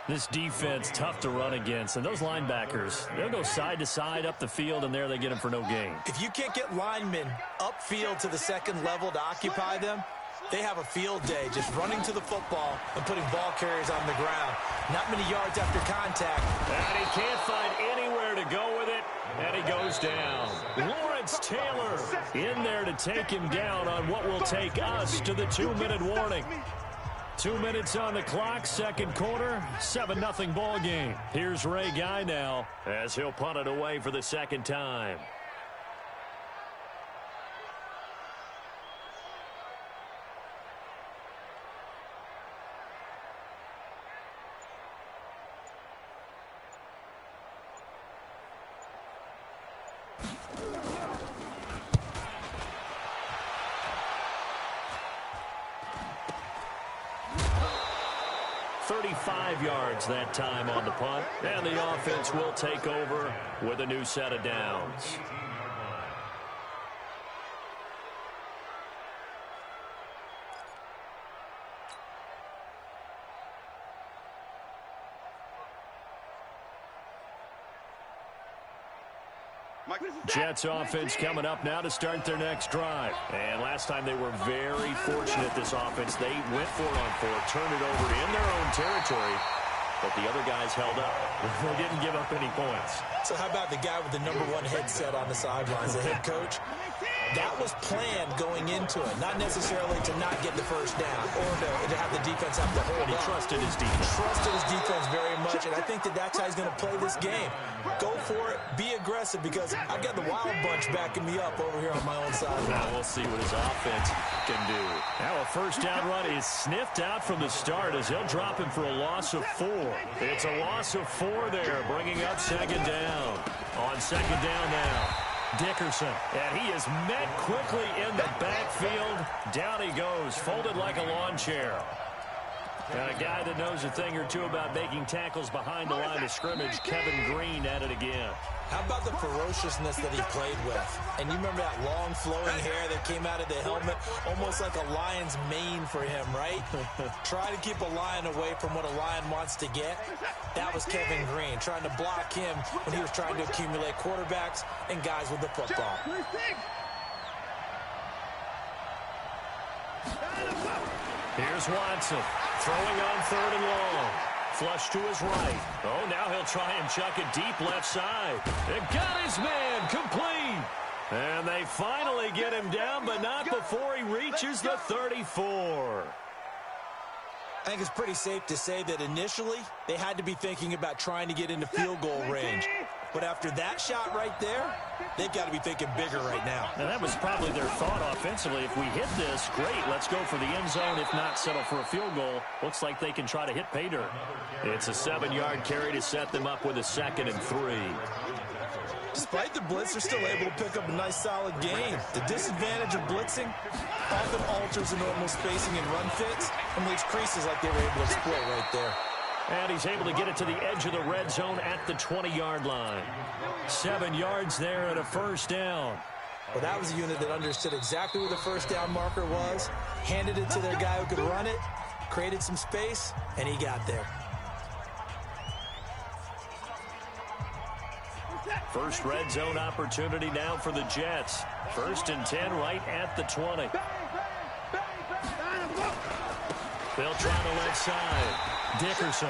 This defense, tough to run against. And those linebackers, they'll go side to side up the field, and there they get them for no gain. If you can't get linemen upfield to the second level to occupy them, they have a field day just running to the football and putting ball carriers on the ground. Not many yards after contact. And he can't find anywhere to go with it, and he goes down. Lawrence Taylor in there to take him down on what will take us to the 2-minute warning. 2 minutes on the clock, second quarter, 7-0 ball game. Here's Ray Guy now as he'll punt it away for the second time. Yards that time on the punt, and the offense will take over with a new set of downs. Jets offense coming up now to start their next drive. And last time they were very fortunate, this offense. They went 4-on-4, turned it over in their own territory, but the other guys held up. They didn't give up any points. So how about the guy with the #1 headset on the sidelines, the head coach? That was planned going into it, not necessarily to not get the first down or to have the defense have to hold on. He trusted his defense. Trusted his defense very much, and I think that's how he's going to play this game. Go for it, be aggressive, because I've got the Wild Bunch backing me up over here on my own side. Now we'll see what his offense can do. Now a first down run is sniffed out from the start as they'll drop him for a loss of 4. It's a loss of 4 there, bringing up second down. On second down now, Dickerson, and he is met quickly in the backfield. Down he goes, folded like a lawn chair. And a guy that knows a thing or two about making tackles behind the line of scrimmage, Kevin Green, at it again. How about the ferociousness that he played with? And you remember that long flowing hair that came out of the helmet? Almost like a lion's mane for him, right? Try to keep a lion away from what a lion wants to get. That was Kevin Green, trying to block him when he was trying to accumulate quarterbacks and guys with the football. Here's Watson, throwing on 3rd and long. Flush to his right. Oh, now he'll try and chuck it deep left side. It got his man complete. And they finally get him down, but not before he reaches the 34. I think it's pretty safe to say that initially they had to be thinking about trying to get into field goal range. But after that shot right there, they've got to be thinking bigger right now. And that was probably their thought offensively. If we hit this, great, let's go for the end zone. If not, settle for a field goal. Looks like they can try to hit pay dirt. It's a 7-yard carry to set them up with a 2nd and 3. Despite the blitz, they're still able to pick up a nice, solid gain. The disadvantage of blitzing often alters the normal spacing and run fits and leaves creases like they were able to exploit right there. And he's able to get it to the edge of the red zone at the 20-yard line. 7 yards there and a first down. Well, that was a unit that understood exactly where the first down marker was, handed it to their guy who could run it, created some space, and he got there. First red zone opportunity now for the Jets. 1st and 10 right at the 20. They'll try the left side. Dickerson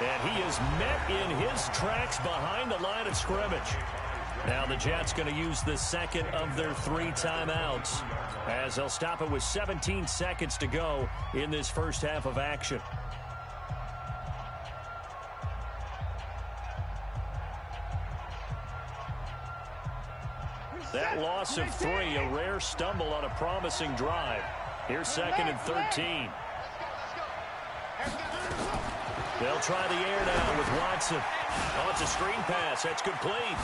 And he is met in his tracks behind the line of scrimmage. Now the Jets going to use the second of their 3 timeouts as they'll stop it with 17 seconds to go in this first half of action. That loss of 3, a rare stumble on a promising drive. Here's 2nd and 13. They'll try the air now with Watson. Oh, it's a screen pass. That's complete.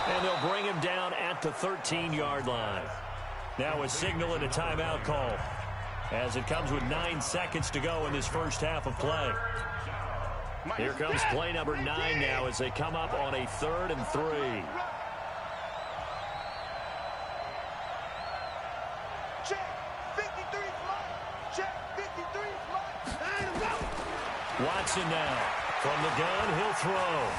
And they'll bring him down at the 13-yard line. Now a signal and a timeout call as it comes with 9 seconds to go in this first half of play. Here comes play number 9 now as they come up on a 3rd and 3. Watson now. From the gun, he'll throw.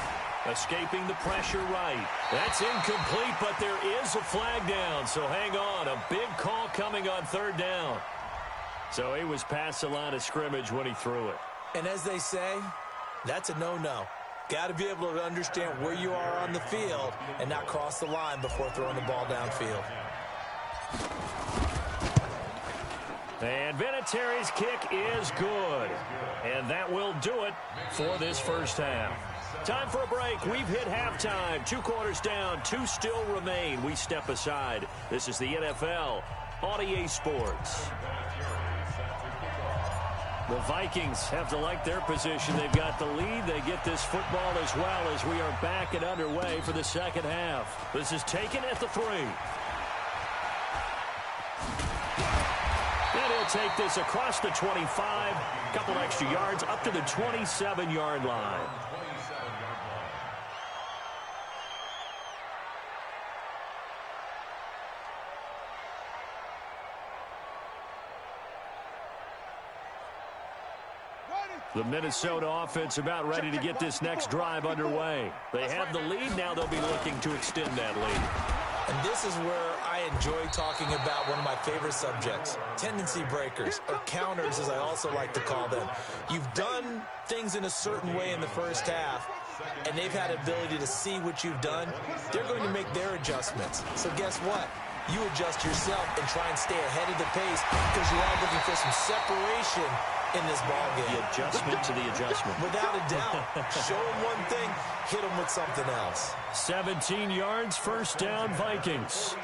Escaping the pressure right. That's incomplete, but there is a flag down, so hang on. A big call coming on 3rd down. So he was past the line of scrimmage when he threw it. And as they say, that's a no-no. Got to be able to understand where you are on the field and not cross the line before throwing the ball downfield. And Vinatieri's kick is good. And that will do it for this first half. Time for a break. We've hit halftime. 2 quarters down. 2 still remain. We step aside. This is the NFL on EA Sports. The Vikings have to like their position. They've got the lead. They get this football as well as we are back and underway for the second half. This is taken at the 3. And he'll take this across the 25, a couple extra yards up to the 27-yard line. The Minnesota offense about ready to get this next drive underway. They have the lead. Now they'll be looking to extend that lead. And this is where I enjoy talking about one of my favorite subjects, tendency breakers, or counters as I also like to call them. You've done things in a certain way in the first half, and they've had ability to see what you've done. They're going to make their adjustments. So guess what? You adjust yourself and try and stay ahead of the pace because you are looking for some separation in this ball game. The adjustment to the adjustment. Without a doubt. Show them one thing, hit them with something else. 17 yards, first down, Vikings.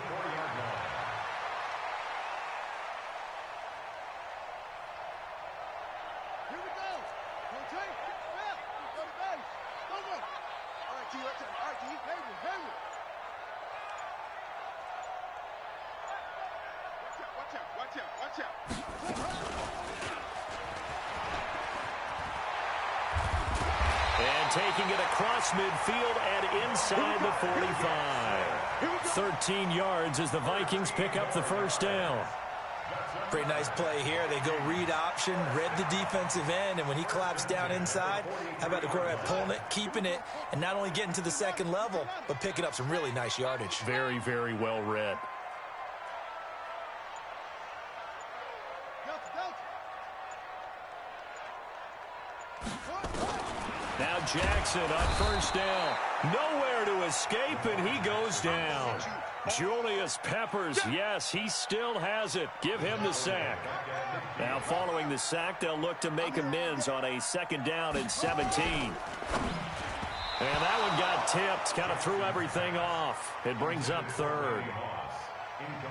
Here we go. Rotate. Snap. Go to base. Go. All right, T. All right, T. Hayward. Watch out. And taking it across midfield and inside the 45. 13 yards as the Vikings pick up the first down. Pretty nice play here. They go read option, read the defensive end, and when he claps down inside, how about the quarterback pulling it, keeping it, and not only getting to the second level, but picking up some really nice yardage. Very, very well read. Now Jackson on first down. Nowhere to escape, and he goes down. Julius Peppers, yes, he still has it. Give him the sack. Now following the sack, they'll look to make amends on a 2nd down and 17. And that one got tipped, kind of threw everything off. It brings up 3rd.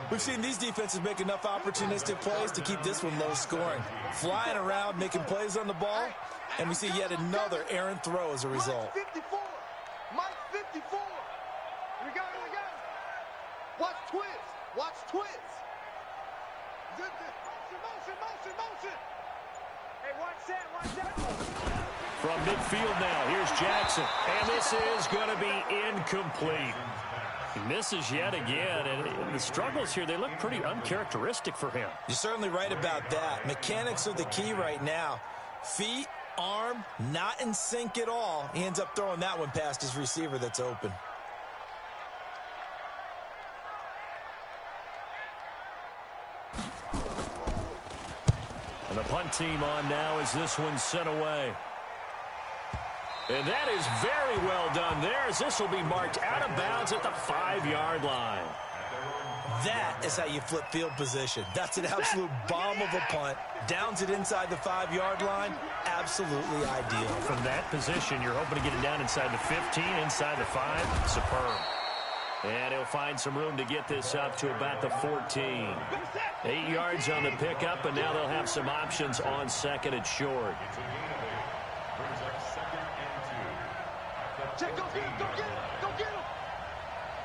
We've seen these defenses make enough opportunistic plays to keep this one low scoring. Flying around, making plays on the ball, and we see yet another errant throw as a result. Mike 54. Mike 54. Here we go. Watch twist. Motion. Hey, watch that. From midfield now, here's Jackson. And this is going to be incomplete. He misses yet again, and the struggles here, they look pretty uncharacteristic for him. You're certainly right about that. Mechanics are the key right now. Feet, arm, not in sync at all. He ends up throwing that one past his receiver that's open. And the punt team on now as this one's sent away. And that is very well done there, as this will be marked out of bounds at the 5-yard line. That is how you flip field position. That's an absolute bomb of a punt. Downs it inside the 5-yard line. Absolutely ideal. From that position, you're hoping to get it down inside the 15, inside the 5. Superb. And he'll find some room to get this up to about the 14. 8 yards on the pickup, and now they'll have some options on second and short. Check, go get him, go get him, go get him.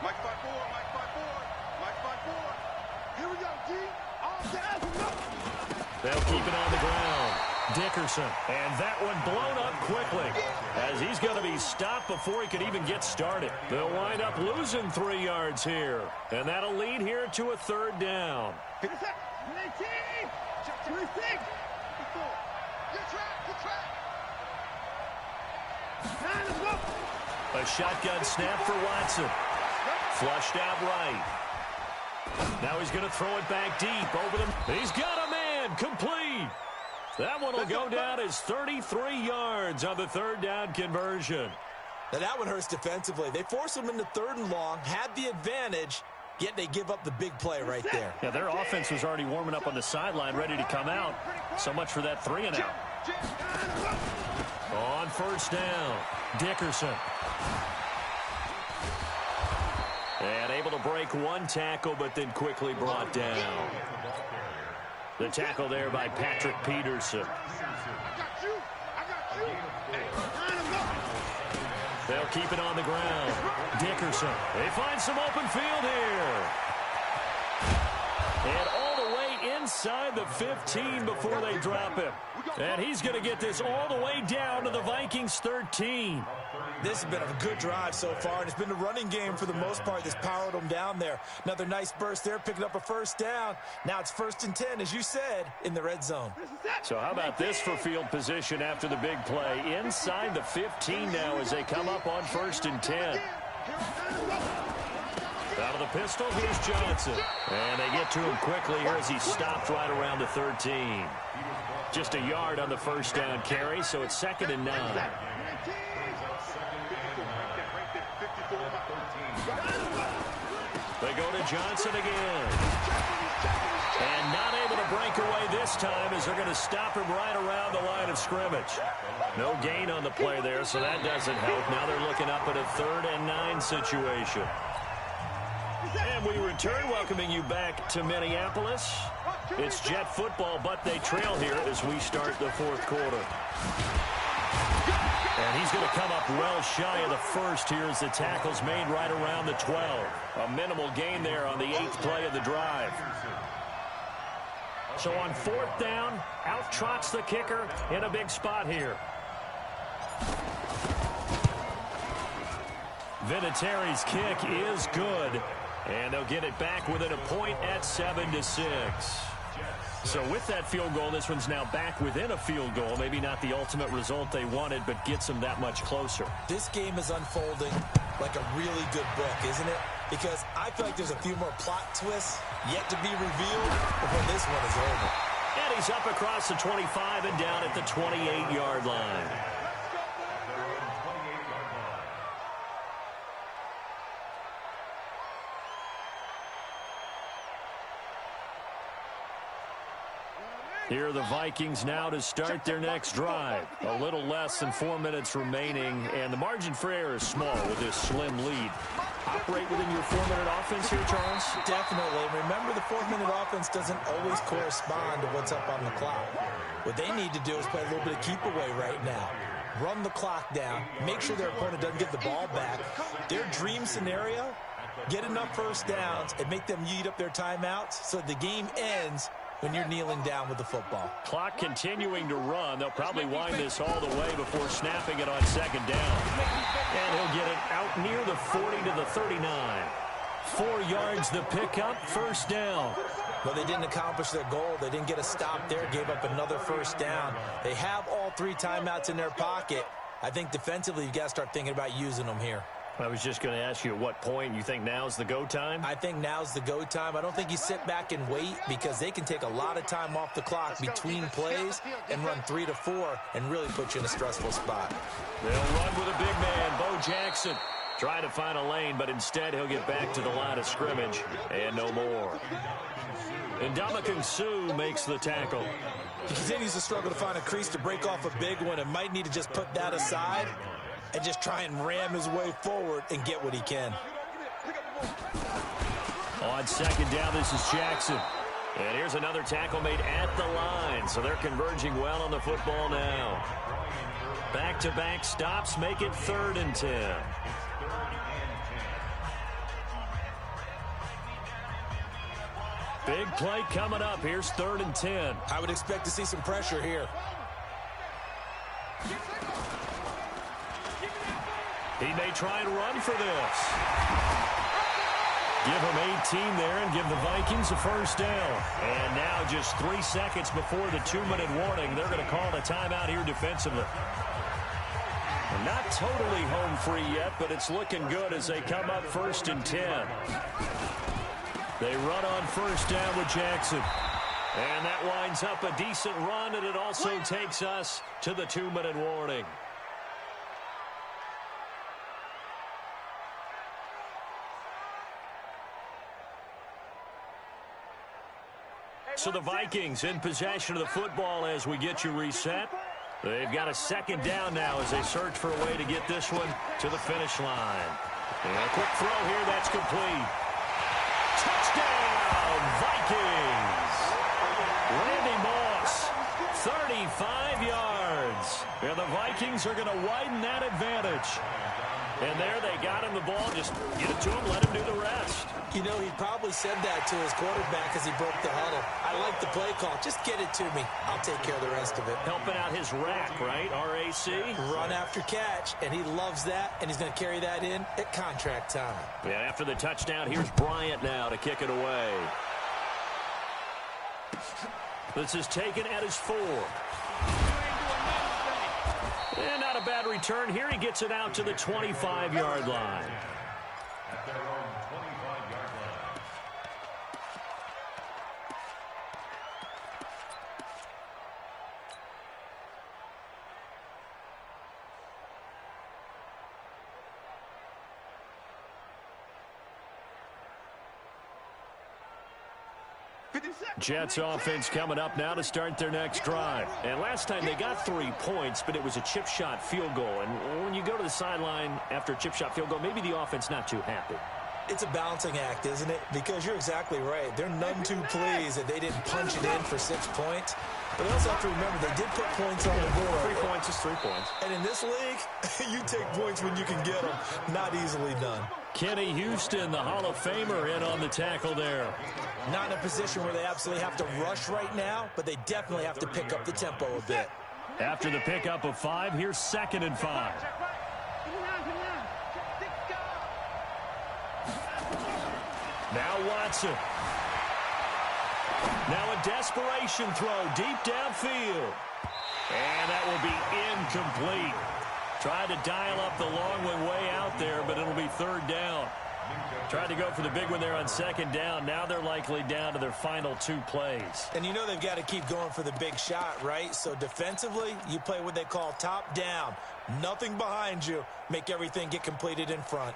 Mike 5-4, Mike 5-4, Mike 5-4. Here we go, G. All guys, no. They'll keep it on the ground. Dickerson, and that one blown up quickly, as he's going to be stopped before he could even get started. They'll wind up losing 3 yards here, and that'll lead here to a 3rd down. Good track, good track. A shotgun snap for Watson. Flushed out right. Now he's going to throw it back deep over them. He's got a man. Complete. That one will go down as 33 yards on the 3rd down conversion. Now that one hurts defensively. They force him into 3rd and long, had the advantage, yet they give up the big play right there. Yeah, their offense was already warming up on the sideline, ready to come out. So much for that 3 and out. On 1st down, Dickerson. And able to break one tackle, but then quickly brought down. The tackle there by Patrick Peterson. They'll keep it on the ground. Dickerson. They find some open field here. And all the way inside the 15 before they drop him. And he's going to get this all the way down to the Vikings 13. This has been a good drive so far, and it's been the running game for the most part that's powered them down there. Another nice burst there, picking up a 1st down. Now it's 1st and 10, as you said, in the red zone. So how about this for field position after the big play? Inside the 15 now as they come up on 1st and 10. Out of the pistol, here's Johnson. And they get to him quickly here as he stopped right around the 13. Just a yard on the 1st down carry, so it's 2nd and 9. They go to Johnson again. And not able to break away this time as they're going to stop him right around the line of scrimmage. No gain on the play there, so that doesn't help. Now they're looking up at a 3rd and 9 situation. And we return, welcoming you back to Minneapolis. It's Jet football, but they trail here as we start the 4th quarter. And he's going to come up well shy of the 1st here as the tackle's made right around the 12. A minimal gain there on the 8th play of the drive. So on 4th down, out trots the kicker in a big spot here. Vinatieri's kick is good. And they'll get it back within a point at 7-6. So with that field goal, this one's now back within a field goal. Maybe not the ultimate result they wanted, but gets them that much closer. This game is unfolding like a really good book, isn't it? Because I feel like there's a few more plot twists yet to be revealed before this one is over. And he's up across the 25 and down at the 28-yard line. Here are the Vikings now to start their next drive. A little less than 4 minutes remaining, and the margin for error is small with this slim lead. Operate within your 4-minute offense here, Charles? Definitely. Remember, the 4-minute offense doesn't always correspond to what's up on the clock. What they need to do is play a little bit of keep away right now. Run the clock down. Make sure their opponent doesn't get the ball back. Their dream scenario, get enough 1st downs and make them eat up their timeouts so the game ends when you're kneeling down with the football. Clock continuing to run. They'll probably wind this all the way before snapping it on 2nd down. And he'll get it out near the 40 to the 39. 4 yards the pickup, 1st down. Well, they didn't accomplish their goal. They didn't get a stop there, gave up another 1st down. They have all 3 timeouts in their pocket. I think defensively, you've got to start thinking about using them here. I was just going to ask you at what point you think now's the go time? I think now's the go time. I don't think you sit back and wait because they can take a lot of time off the clock between plays and run 3 to 4 and really put you in a stressful spot. They'll run with a big man, Bo Jackson. Trying to find a lane, but instead he'll get back to the line of scrimmage and no more. And Ndamukong Suh makes the tackle. He continues to struggle to find a crease to break off a big one and might need to just put that aside and just try and ram his way forward and get what he can. On second down, this is Jackson. And here's another tackle made at the line, so they're converging well on the football now. Back-to-back stops make it 3rd and 10. Big play coming up. Here's 3rd and 10. I would expect to see some pressure here. He may try and run for this. Give him 18 there and give the Vikings a first down. And now just 3 seconds before the 2-minute warning, they're going to call a timeout here defensively. Well, not totally home free yet, but it's looking good as they come up 1st and 10. They run on first down with Jackson. And that winds up a decent run, and it also takes us to the 2-minute warning. So the Vikings in possession of the football as we get you reset. They've got a 2nd down now as they search for a way to get this one to the finish line. And a quick throw here, that's complete. Touchdown, Vikings! Randy Moss, 35 yards. And the Vikings are going to widen that advantage. And there they got him the ball. Just get it to him, let him do the rest. You know, he probably said that to his quarterback as he broke the huddle. I like the play call. Just get it to me. I'll take care of the rest of it. Helping out his rack, right? RAC? Run after catch, and he loves that, and he's going to carry that in at contract time. And after the touchdown, here's Bryant now to kick it away. This is taken at his 4. And not a bad return. Here he gets it out to the 25-yard line. At their own 25-yard line. Jets offense coming up now to start their next drive. And last time they got 3 points, but it was a chip shot field goal. And when you go to the sideline after a chip shot field goal, maybe the offense not too happy. It's a balancing act, isn't it? Because you're exactly right. They're none too pleased that they didn't punch it in for 6 points. But they also have to remember they did put points on the board. 3 points is 3 points. And in this league, you take points when you can get them. Not easily done. Kenny Houston, the Hall of Famer, in on the tackle there. Not in a position where they absolutely have to rush right now, but they definitely have to pick up the tempo a bit. After the pickup of 5, here's 2nd and 5. Now Watson. Now a desperation throw deep downfield. And that will be incomplete. Tried to dial up the long one way out there, but it'll be 3rd down. Tried to go for the big one there on 2nd down. Now they're likely down to their final 2 plays. And you know they've got to keep going for the big shot, right? So defensively, you play what they call top down. Nothing behind you. Make everything get completed in front.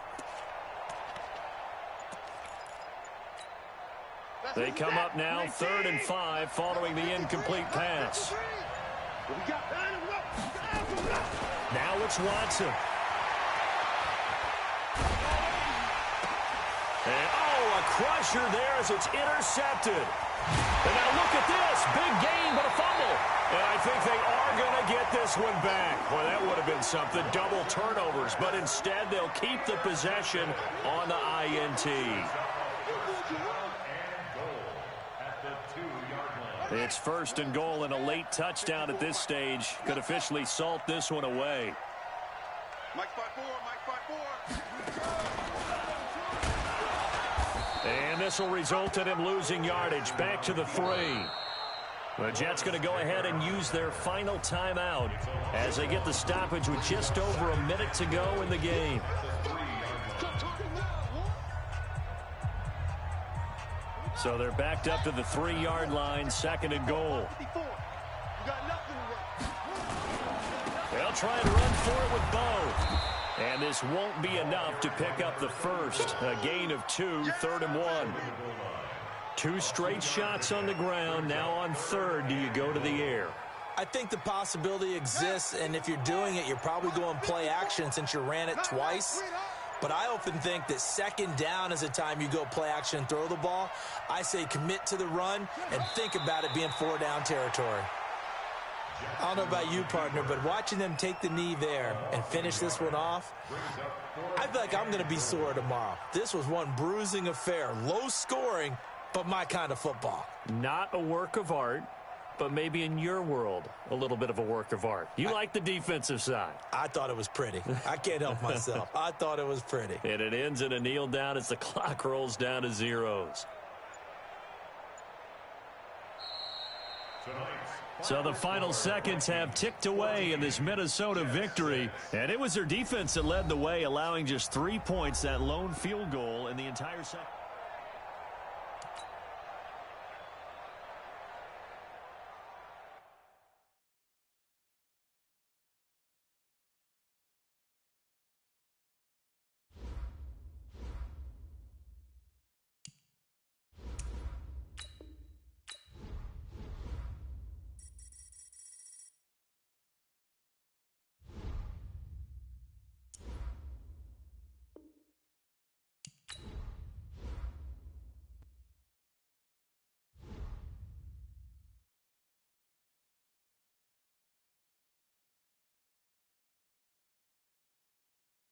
They come up now 3rd and 5 following the incomplete pass. Now it's Watson. And, a crusher there as it's intercepted. And now look at this. Big gain, but a fumble. And I think they are going to get this one back. Well, that would have been something. Double turnovers. But instead, they'll keep the possession on the INT. It's 1st and goal and a late touchdown at this stage. Could officially salt this one away. Mike 5-4, Mike 5-4. And this will result in him losing yardage. Back to the 3. The Jets going to go ahead and use their final timeout as they get the stoppage with just over a minute to go in the game. So they're backed up to the 3-yard line, 2nd and goal. They'll try and run for it with both. And this won't be enough to pick up the first. A gain of 2, 3rd and 1. 2 straight shots on the ground. Now on 3rd, do you go to the air? I think the possibility exists, and if you're doing it, you're probably going play action since you ran it twice. But I often think that 2nd down is a time you go play action and throw the ball. I say commit to the run and think about it being 4-down territory. I don't know about you, partner, but watching them take the knee there and finish this one off, I feel like I'm going to be sore tomorrow. This was one bruising affair, low scoring, but my kind of football. Not a work of art, but maybe in your world, a little bit of a work of art. You like the defensive side. I thought it was pretty. I can't help myself. I thought it was pretty. And it ends in a kneel down as the clock rolls down to zeros. So the final seconds have ticked away in this Minnesota victory. And it was their defense that led the way, allowing just 3 points, that lone field goal in the entire second.